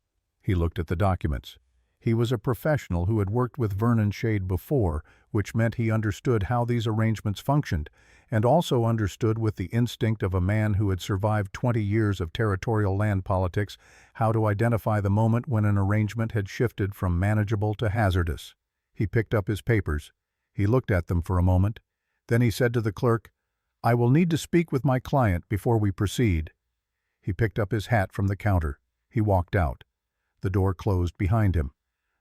He looked at the documents. He was a professional who had worked with Vernon Shade before, which meant he understood how these arrangements functioned, and also understood with the instinct of a man who had survived 20 years of territorial land politics how to identify the moment when an arrangement had shifted from manageable to hazardous. He picked up his papers. He looked at them for a moment. Then he said to the clerk, "I will need to speak with my client before we proceed." He picked up his hat from the counter. He walked out. The door closed behind him.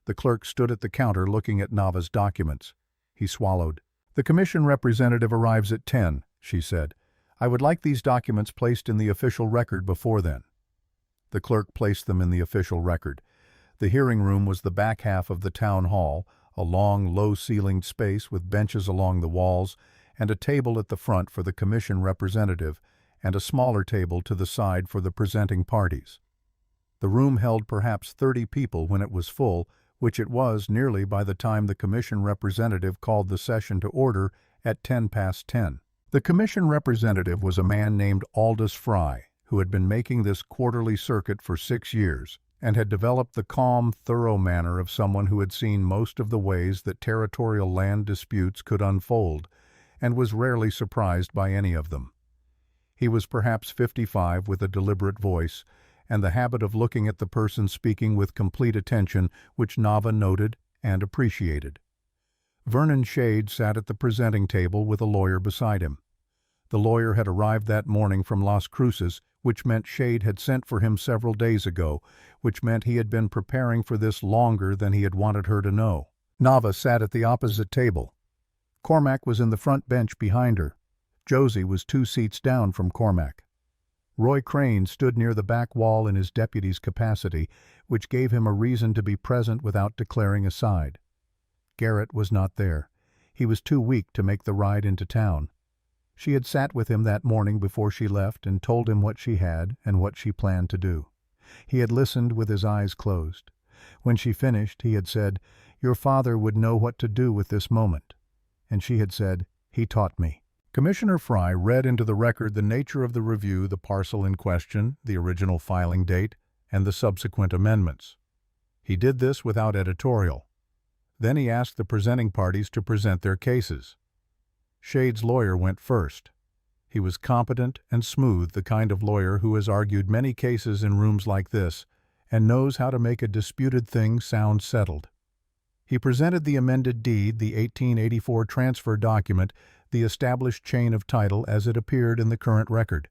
The clerk stood at the counter looking at Nava's documents. He swallowed. "The commission representative arrives at 10, she said. "I would like these documents placed in the official record before then." The clerk placed them in the official record. The hearing room was the back half of the town hall, a long, low-ceilinged space with benches along the walls, and a table at the front for the commission representative, and a smaller table to the side for the presenting parties. The room held perhaps 30 people when it was full, which it was nearly by the time the commission representative called the session to order at 10 past 10. The commission representative was a man named Aldous Fry, who had been making this quarterly circuit for 6 years, and had developed the calm, thorough manner of someone who had seen most of the ways that territorial land disputes could unfold, and was rarely surprised by any of them. He was perhaps 55 with a deliberate voice, and the habit of looking at the person speaking with complete attention, which Nava noted and appreciated. Vernon Shade sat at the presenting table with a lawyer beside him. The lawyer had arrived that morning from Las Cruces, which meant Shade had sent for him several days ago, which meant he had been preparing for this longer than he had wanted her to know. Nava sat at the opposite table. Cormac was in the front bench behind her. Josie was 2 seats down from Cormac. Roy Crane stood near the back wall in his deputy's capacity, which gave him a reason to be present without declaring aside. Garrett was not there. He was too weak to make the ride into town. She had sat with him that morning before she left and told him what she had and what she planned to do. He had listened with his eyes closed. When she finished, he had said, "Your father would know what to do with this moment." And she had said, "He taught me." Commissioner Fry read into the record the nature of the review, the parcel in question, the original filing date, and the subsequent amendments. He did this without editorial. Then he asked the presenting parties to present their cases. Shade's lawyer went first. He was competent and smooth, the kind of lawyer who has argued many cases in rooms like this and knows how to make a disputed thing sound settled. He presented the amended deed, the 1884 transfer document, the established chain of title as it appeared in the current record.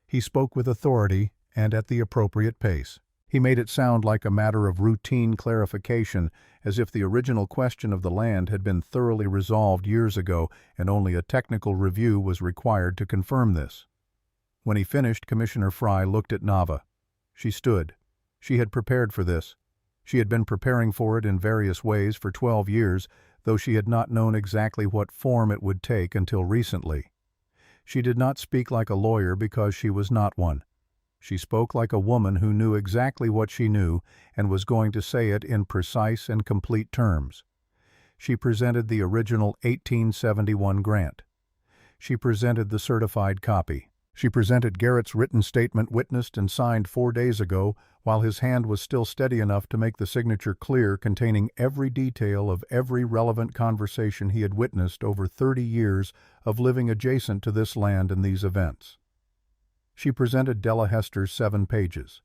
He spoke with authority and at the appropriate pace. He made it sound like a matter of routine clarification, as if the original question of the land had been thoroughly resolved years ago and only a technical review was required to confirm this. When he finished, Commissioner Fry looked at Nava. She stood. She had prepared for this. She had been preparing for it in various ways for 12 years, though she had not known exactly what form it would take until recently. She did not speak like a lawyer because she was not one. She spoke like a woman who knew exactly what she knew and was going to say it in precise and complete terms. She presented the original 1871 grant. She presented the certified copy. She presented Garrett's written statement witnessed and signed 4 days ago, while his hand was still steady enough to make the signature clear, containing every detail of every relevant conversation he had witnessed over 30 years of living adjacent to this land and these events. She presented Della Hester's 7 pages.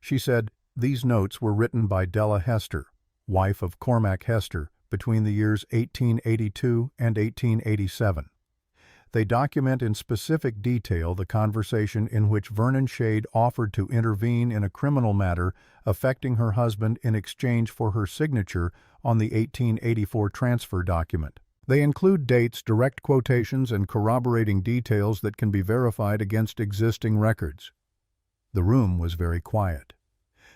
She said, "These notes were written by Della Hester, wife of Cormac Hester, between the years 1882 and 1887. They document in specific detail the conversation in which Vernon Shade offered to intervene in a criminal matter affecting her husband in exchange for her signature on the 1884 transfer document. They include dates, direct quotations, and corroborating details that can be verified against existing records." The room was very quiet.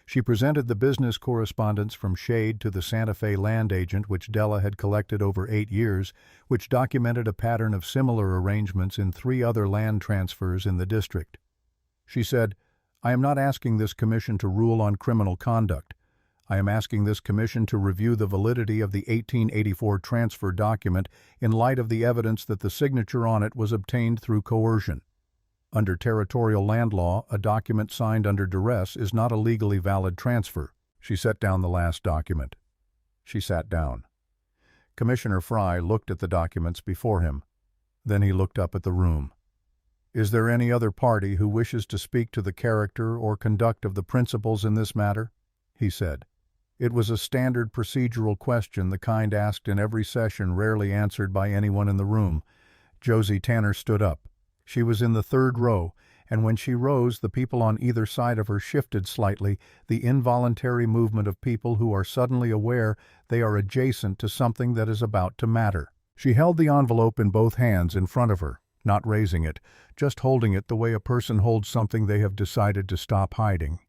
She presented the business correspondence from Shade to the Santa Fe land agent which Della had collected over 8 years, which documented a pattern of similar arrangements in 3 other land transfers in the district. She said, "I am not asking this commission to rule on criminal conduct. I am asking this commission to review the validity of the 1884 transfer document in light of the evidence that the signature on it was obtained through coercion. Under territorial land law, a document signed under duress is not a legally valid transfer." She set down the last document. She sat down. Commissioner Fry looked at the documents before him. Then he looked up at the room. "Is there any other party who wishes to speak to the character or conduct of the principals in this matter?" he said. It was a standard procedural question, the kind asked in every session, rarely answered by anyone in the room. Josie Tanner stood up. She was in the 3rd row, and when she rose, the people on either side of her shifted slightly, the involuntary movement of people who are suddenly aware they are adjacent to something that is about to matter. She held the envelope in both hands in front of her, not raising it, just holding it the way a person holds something they have decided to stop hiding.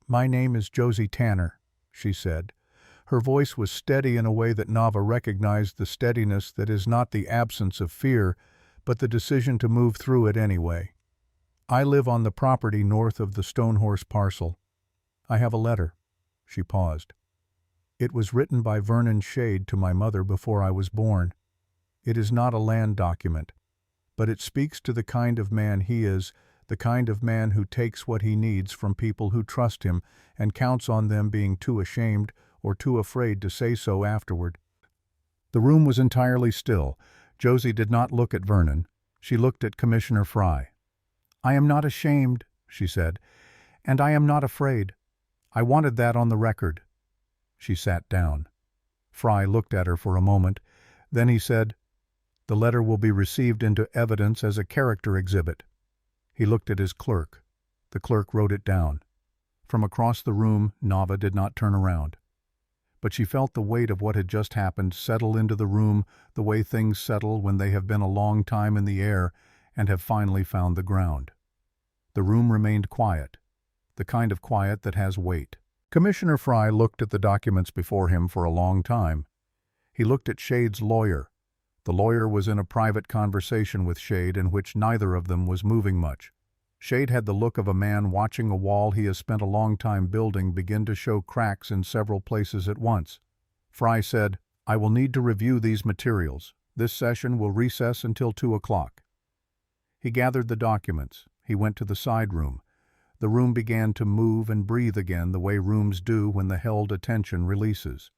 "My name is Josie Tanner," she said. Her voice was steady in a way that Nava recognized, the steadiness that is not the absence of fear, but the decision to move through it anyway. "I live on the property north of the Stonehorse parcel. I have a letter." She paused. "It was written by Vernon Shade to my mother before I was born. It is not a land document, but it speaks to the kind of man he is, the kind of man who takes what he needs from people who trust him and counts on them being too ashamed or too afraid to say so afterward." The room was entirely still. Josie did not look at Vernon. She looked at Commissioner Fry. "I am not ashamed," she said, "and I am not afraid. I wanted that on the record." She sat down. Fry looked at her for a moment. Then he said, "The letter will be received into evidence as a character exhibit." He looked at his clerk. The clerk wrote it down. From across the room, Nava did not turn around. But she felt the weight of what had just happened settle into the room the way things settle when they have been a long time in the air and have finally found the ground. The room remained quiet, the kind of quiet that has weight. Commissioner Fry looked at the documents before him for a long time. He looked at Shade's lawyer. The lawyer was in a private conversation with Shade in which neither of them was moving much. Shade had the look of a man watching a wall he has spent a long time building begin to show cracks in several places at once. Fry said, "I will need to review these materials. This session will recess until 2 o'clock. He gathered the documents. He went to the side room. The room began to move and breathe again the way rooms do when the held attention releases.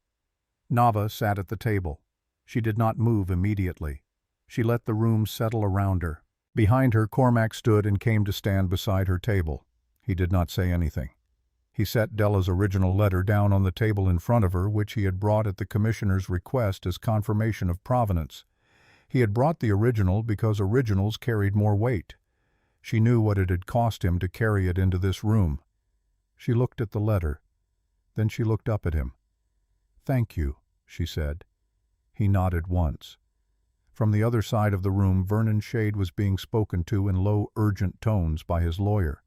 Nava sat at the table. She did not move immediately. She let the room settle around her. Behind her, Cormac stood and came to stand beside her table. He did not say anything. He set Della's original letter down on the table in front of her, which he had brought at the commissioner's request as confirmation of provenance. He had brought the original because originals carried more weight. She knew what it had cost him to carry it into this room. She looked at the letter. Then she looked up at him. "Thank you," she said. He nodded once. From the other side of the room, Vernon Shade was being spoken to in low, urgent tones by his lawyer.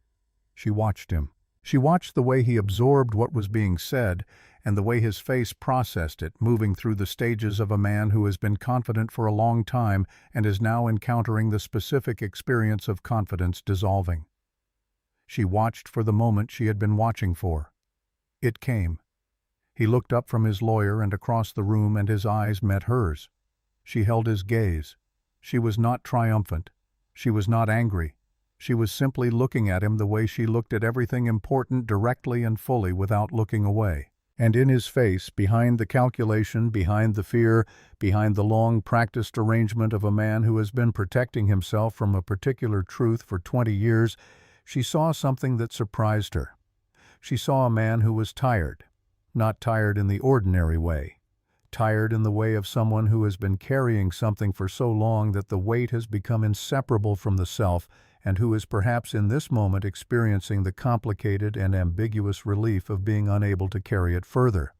She watched him. She watched the way he absorbed what was being said and the way his face processed it, moving through the stages of a man who has been confident for a long time and is now encountering the specific experience of confidence dissolving. She watched for the moment she had been watching for. It came. He looked up from his lawyer and across the room, and his eyes met hers. She held his gaze. She was not triumphant. She was not angry. She was simply looking at him the way she looked at everything important, directly and fully, without looking away. And in his face, behind the calculation, behind the fear, behind the long practiced arrangement of a man who has been protecting himself from a particular truth for 20 years, she saw something that surprised her. She saw a man who was tired, not tired in the ordinary way, tired in the way of someone who has been carrying something for so long that the weight has become inseparable from the self, and who is perhaps in this moment experiencing the complicated and ambiguous relief of being unable to carry it further.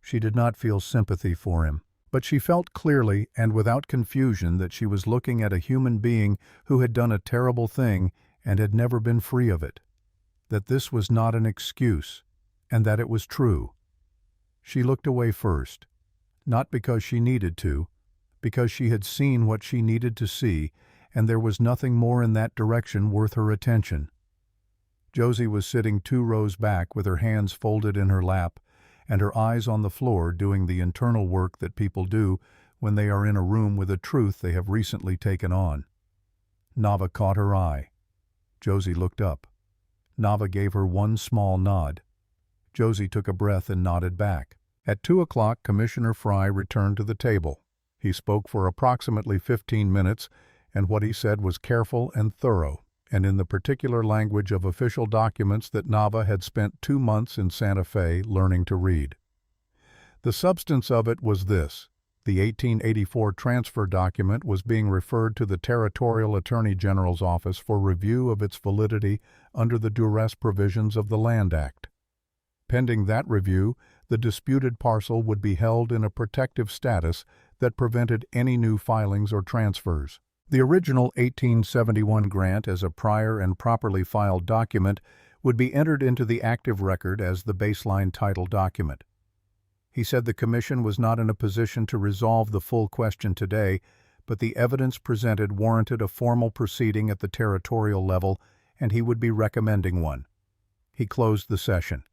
She did not feel sympathy for him, but she felt clearly and without confusion that she was looking at a human being who had done a terrible thing and had never been free of it, that this was not an excuse, and that it was true. She looked away first, not because she needed to, because she had seen what she needed to see, and there was nothing more in that direction worth her attention. Josie was sitting 2 rows back with her hands folded in her lap and her eyes on the floor, doing the internal work that people do when they are in a room with a truth they have recently taken on. Nava caught her eye. Josie looked up. Nava gave her one small nod. Josie took a breath and nodded back. At 2 o'clock, Commissioner Fry returned to the table. He spoke for approximately 15 minutes, and what he said was careful and thorough, and in the particular language of official documents that Nava had spent 2 months in Santa Fe learning to read. The substance of it was this: the 1884 transfer document was being referred to the Territorial Attorney General's office for review of its validity under the duress provisions of the Land Act. Pending that review, the disputed parcel would be held in a protective status that prevented any new filings or transfers. The original 1871 grant, as a prior and properly filed document, would be entered into the active record as the baseline title document. He said the Commission was not in a position to resolve the full question today, but the evidence presented warranted a formal proceeding at the territorial level, and he would be recommending one. He closed the session.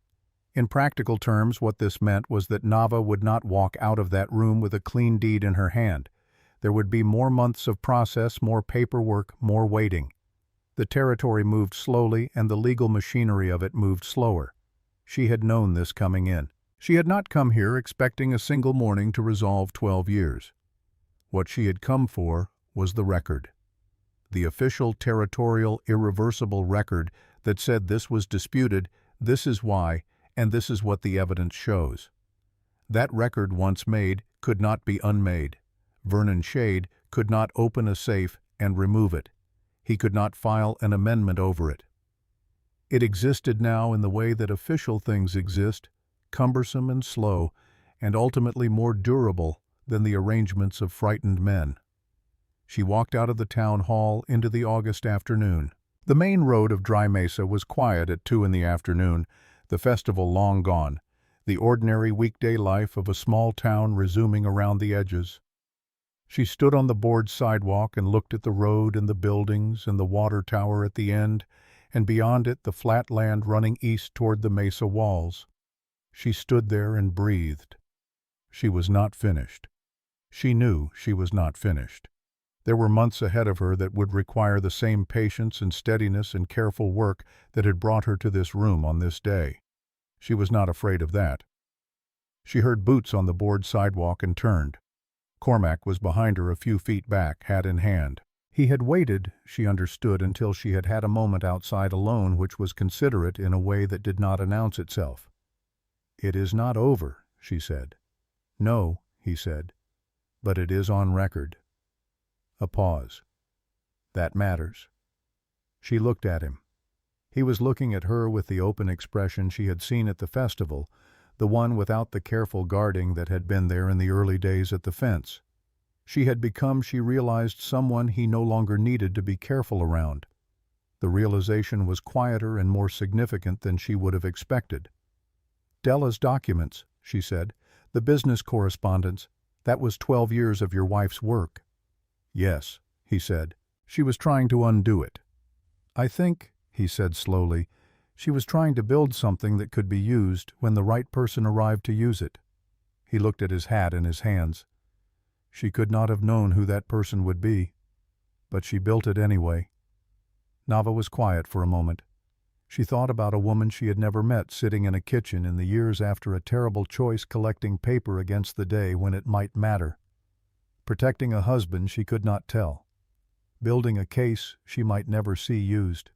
In practical terms, what this meant was that Nava would not walk out of that room with a clean deed in her hand. There would be more months of process, more paperwork, more waiting. The territory moved slowly, and the legal machinery of it moved slower. She had known this coming in. She had not come here expecting a single morning to resolve 12 years. What she had come for was the record. The official territorial irreversible record that said this was disputed, this is why, and this is what the evidence shows. That record, once made, could not be unmade. Vernon Shade could not open a safe and remove it. He could not file an amendment over it. It existed now in the way that official things exist, cumbersome and slow, and ultimately more durable than the arrangements of frightened men. She walked out of the town hall into the August afternoon. The main road of Dry Mesa was quiet at 2 in the afternoon, the festival long gone, the ordinary weekday life of a small town resuming around the edges. She stood on the board sidewalk and looked at the road and the buildings and the water tower at the end, and beyond it the flat land running east toward the mesa walls. She stood there and breathed. She was not finished. She knew she was not finished. There were months ahead of her that would require the same patience and steadiness and careful work that had brought her to this room on this day. She was not afraid of that. She heard boots on the board sidewalk and turned. Cormac was behind her a few feet back, hat in hand. He had waited, she understood, until she had had a moment outside alone which was considerate in a way that did not announce itself. "It is not over," she said. "No," he said, "but it is on record." A pause. "That matters." She looked at him. He was looking at her with the open expression she had seen at the festival, the one without the careful guarding that had been there in the early days at the fence. She had become, she realized, someone he no longer needed to be careful around. The realization was quieter and more significant than she would have expected. "Della's documents," she said, "the business correspondence, that was 12 years of your wife's work." "Yes," he said. "She was trying to undo it." "I think," he said slowly, "she was trying to build something that could be used when the right person arrived to use it." He looked at his hat in his hands. She could not have known who that person would be, but she built it anyway. Nava was quiet for a moment. She thought about a woman she had never met sitting in a kitchen in the years after a terrible choice, collecting paper against the day when it might matter. Protecting a husband she could not tell. Building a case she might never see used.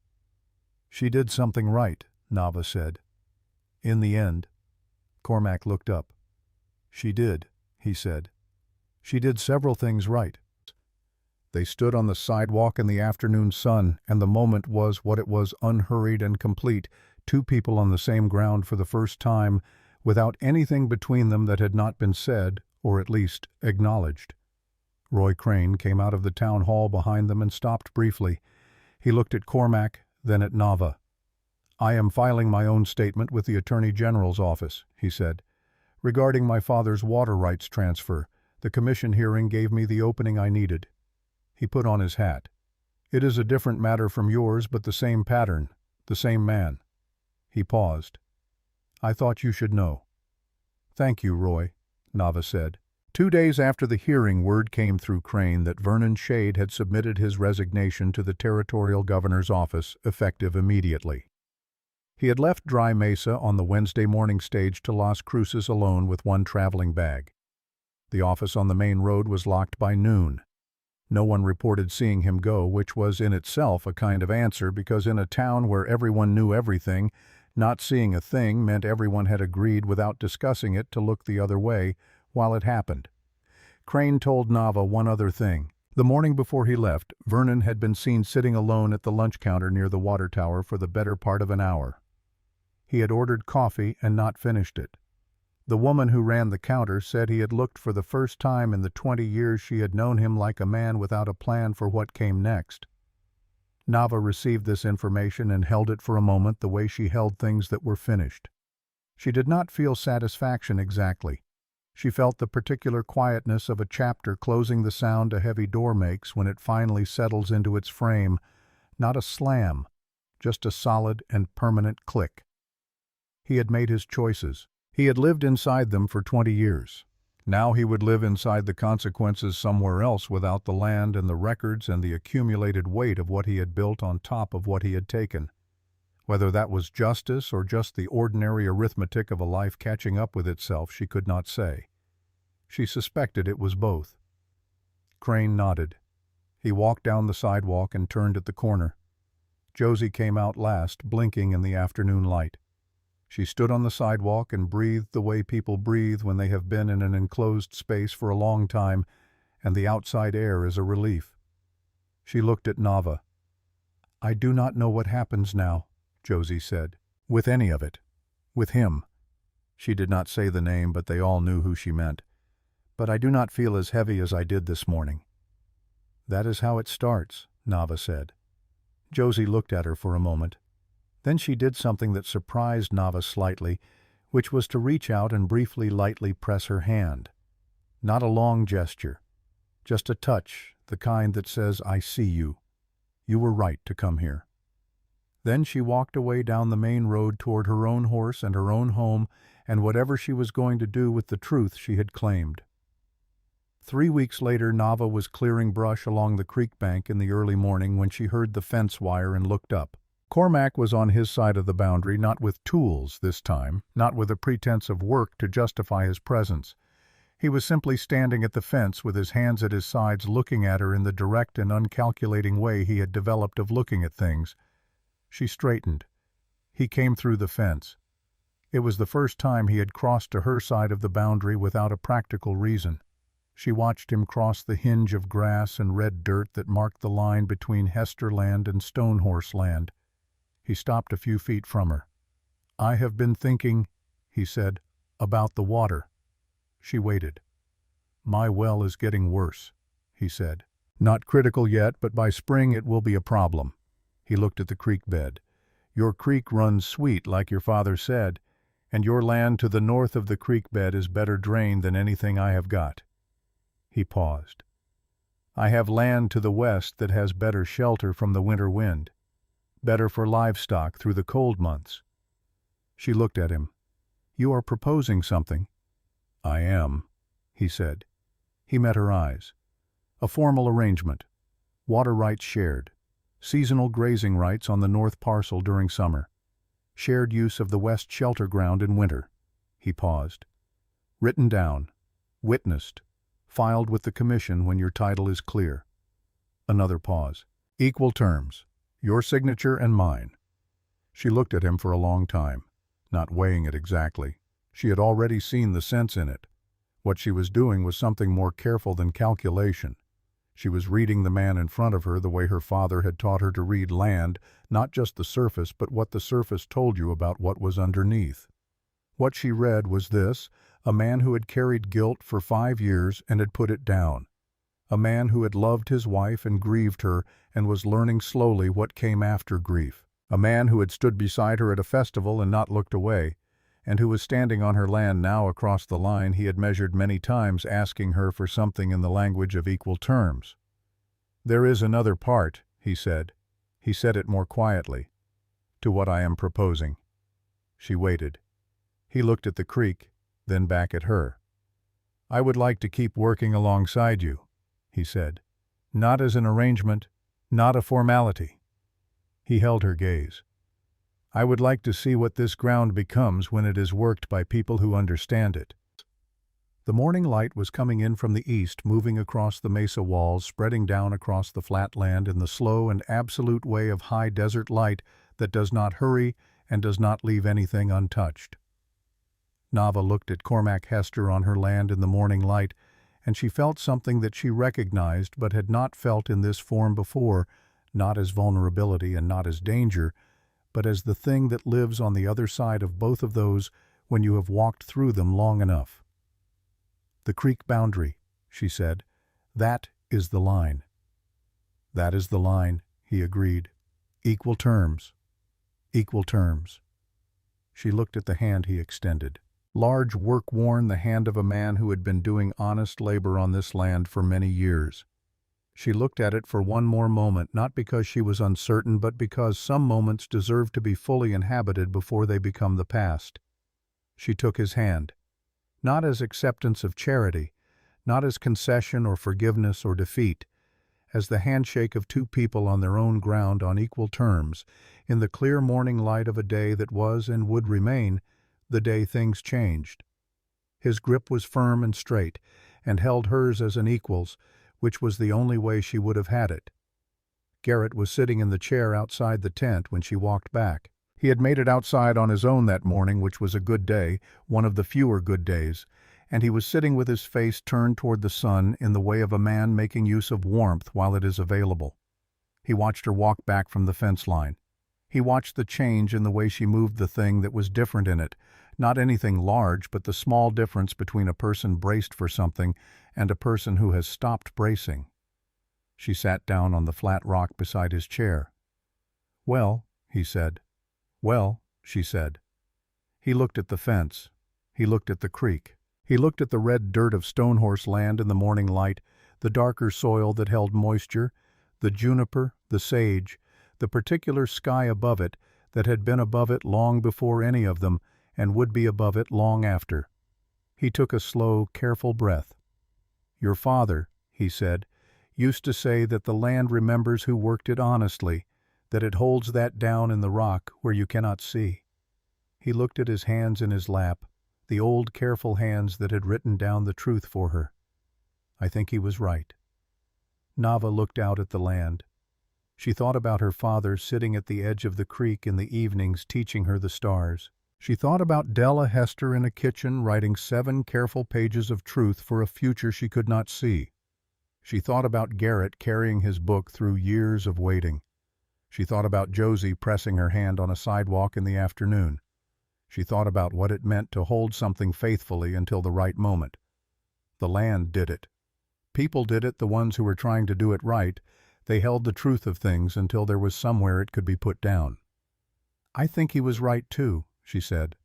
"She did something right," Nava said. "In the end." Cormac looked up. "She did," he said. "She did several things right." They stood on the sidewalk in the afternoon sun, and the moment was what it was, unhurried and complete, two people on the same ground for the first time, without anything between them that had not been said, or at least acknowledged. Roy Crane came out of the town hall behind them and stopped briefly. He looked at Cormac, then at Nava. "I am filing my own statement with the Attorney General's office," he said. "Regarding my father's water rights transfer, the commission hearing gave me the opening I needed." He put on his hat. "It is a different matter from yours, but the same pattern, the same man." He paused. "I thought you should know." "Thank you, Roy," Nava said. 2 days after the hearing, word came through Crane that Vernon Shade had submitted his resignation to the territorial governor's office, effective immediately. He had left Dry Mesa on the Wednesday morning stage to Las Cruces alone with one traveling bag. The office on the main road was locked by noon. No one reported seeing him go, which was in itself a kind of answer, because in a town where everyone knew everything, not seeing a thing meant everyone had agreed without discussing it to look the other way while it happened. Crane told Nava one other thing. The morning before he left, Vernon had been seen sitting alone at the lunch counter near the water tower for the better part of an hour. He had ordered coffee and not finished it. The woman who ran the counter said he had looked for the first time in the 20 years she had known him like a man without a plan for what came next. Nava received this information and held it for a moment the way she held things that were finished. She did not feel satisfaction exactly. She felt the particular quietness of a chapter closing, the sound a heavy door makes when it finally settles into its frame, not a slam, just a solid and permanent click. He had made his choices. He had lived inside them for 20 years. Now he would live inside the consequences somewhere else, without the land and the records and the accumulated weight of what he had built on top of what he had taken. Whether that was justice or just the ordinary arithmetic of a life catching up with itself, she could not say. She suspected it was both. Crane nodded. He walked down the sidewalk and turned at the corner. Josie came out last, blinking in the afternoon light. She stood on the sidewalk and breathed the way people breathe when they have been in an enclosed space for a long time, and the outside air is a relief. She looked at Nava. "I do not know what happens now," Josie said. "With any of it. With him." She did not say the name, but they all knew who she meant. "But I do not feel as heavy as I did this morning." "That is how it starts," Nava said. Josie looked at her for a moment. Then she did something that surprised Nava slightly, which was to reach out and briefly, lightly press her hand. Not a long gesture, just a touch, the kind that says, "I see you. You were right to come here." Then she walked away down the main road toward her own horse and her own home and whatever she was going to do with the truth she had claimed. 3 weeks later, Nava was clearing brush along the creek bank in the early morning when she heard the fence wire and looked up. Cormac was on his side of the boundary, not with tools this time, not with a pretense of work to justify his presence. He was simply standing at the fence with his hands at his sides, looking at her in the direct and uncalculating way he had developed of looking at things. She straightened. He came through the fence. It was the first time he had crossed to her side of the boundary without a practical reason. She watched him cross the hinge of grass and red dirt that marked the line between Hester land and Stonehorse land. He stopped a few feet from her. "I have been thinking," he said, "about the water." She waited. "My well is getting worse," he said. "Not critical yet, but by spring it will be a problem." He looked at the creek bed. "Your creek runs sweet, like your father said, and your land to the north of the creek bed is better drained than anything I have got." He paused. "I have land to the west that has better shelter from the winter wind, better for livestock through the cold months." She looked at him. "You are proposing something." "I am," he said. He met her eyes. "A formal arrangement. Water rights shared. Seasonal grazing rights on the north parcel during summer. Shared use of the west shelter ground in winter." He paused. "Written down. Witnessed. Filed with the commission when your title is clear." Another pause. "Equal terms. Your signature and mine." She looked at him for a long time, not weighing it exactly. She had already seen the sense in it. What she was doing was something more careful than calculation. She was reading the man in front of her the way her father had taught her to read land, not just the surface, but what the surface told you about what was underneath. What she read was this: a man who had carried guilt for 5 years and had put it down. A man who had loved his wife and grieved her and was learning slowly what came after grief. A man who had stood beside her at a festival and not looked away, and who was standing on her land now across the line he had measured many times, asking her for something in the language of equal terms. "There is another part," he said. He said it more quietly, "to what I am proposing." She waited. He looked at the creek, then back at her. "I would like to keep working alongside you," he said. "Not as an arrangement, not a formality." He held her gaze. "I would like to see what this ground becomes when it is worked by people who understand it." The morning light was coming in from the east, moving across the mesa walls, spreading down across the flat land in the slow and absolute way of high desert light that does not hurry and does not leave anything untouched. Nava looked at Cormac Hester on her land in the morning light, and she felt something that she recognized but had not felt in this form before, not as vulnerability and not as danger, but as the thing that lives on the other side of both of those when you have walked through them long enough. "The creek boundary," she said. "That is the line." "That is the line," he agreed. "Equal terms. Equal terms." She looked at the hand he extended. Large, work-worn, the hand of a man who had been doing honest labor on this land for many years. She looked at it for one more moment, not because she was uncertain, but because some moments deserve to be fully inhabited before they become the past. She took his hand, not as acceptance of charity, not as concession or forgiveness or defeat, as the handshake of two people on their own ground on equal terms, in the clear morning light of a day that was and would remain the day things changed. His grip was firm and straight, and held hers as an equal's, which was the only way she would have had it. Garrett was sitting in the chair outside the tent when she walked back. He had made it outside on his own that morning, which was a good day, one of the fewer good days, and he was sitting with his face turned toward the sun in the way of a man making use of warmth while it is available. He watched her walk back from the fence line. He watched the change in the way she moved the thing that was different in it, not anything large, but the small difference between a person braced for something and a person who has stopped bracing. She sat down on the flat rock beside his chair. "Well," he said. "Well," she said. He looked at the fence. He looked at the creek. He looked at the red dirt of Stonehorse land in the morning light, the darker soil that held moisture, the juniper, the sage, the particular sky above it that had been above it long before any of them and would be above it long after. He took a slow, careful breath. "Your father," he said, "used to say that the land remembers who worked it honestly, that it holds that down in the rock where you cannot see." He looked at his hands in his lap, the old careful hands that had written down the truth for her. I think he was right. Nava looked out at the land. She thought about her father sitting at the edge of the creek in the evenings teaching her the stars. She thought about Della Hester in a kitchen writing 7 careful pages of truth for a future she could not see. She thought about Garrett carrying his book through years of waiting. She thought about Josie pressing her hand on a sidewalk in the afternoon. She thought about what it meant to hold something faithfully until the right moment. The land did it. People did it, the ones who were trying to do it right. They held the truth of things until there was somewhere it could be put down. "I think he was right, too," she said.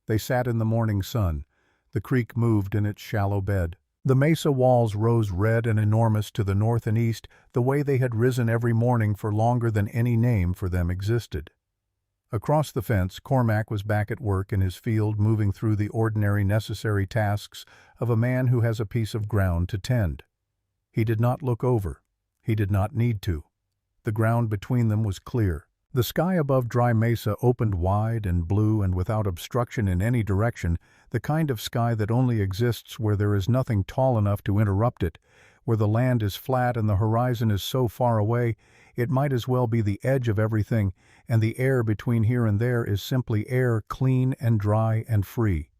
They sat in the morning sun. The creek moved in its shallow bed. The mesa walls rose red and enormous to the north and east, the way they had risen every morning for longer than any name for them existed. Across the fence, Cormac was back at work in his field, moving through the ordinary necessary tasks of a man who has a piece of ground to tend. He did not look over. He did not need to. The ground between them was clear. The sky above Dry Mesa opened wide and blue and without obstruction in any direction, the kind of sky that only exists where there is nothing tall enough to interrupt it, where the land is flat and the horizon is so far away it might as well be the edge of everything, and the air between here and there is simply air, clean and dry and free.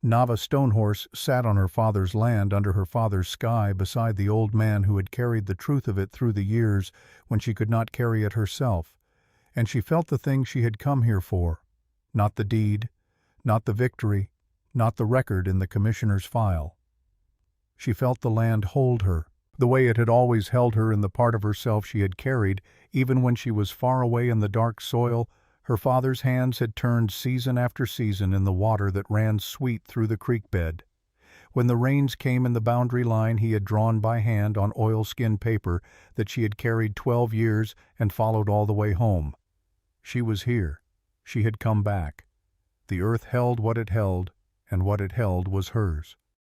Nava Stonehorse sat on her father's land under her father's sky beside the old man who had carried the truth of it through the years when she could not carry it herself, and she felt the thing she had come here for, not the deed, not the victory, not the record in the commissioner's file. She felt the land hold her, the way it had always held her in the part of herself she had carried, even when she was far away in the dark soil. Her father's hands had turned season after season in the water that ran sweet through the creek bed. When the rains came in the boundary line he had drawn by hand on oilskin paper that she had carried 12 years and followed all the way home. She was here. She had come back. The earth held what it held, and what it held was hers.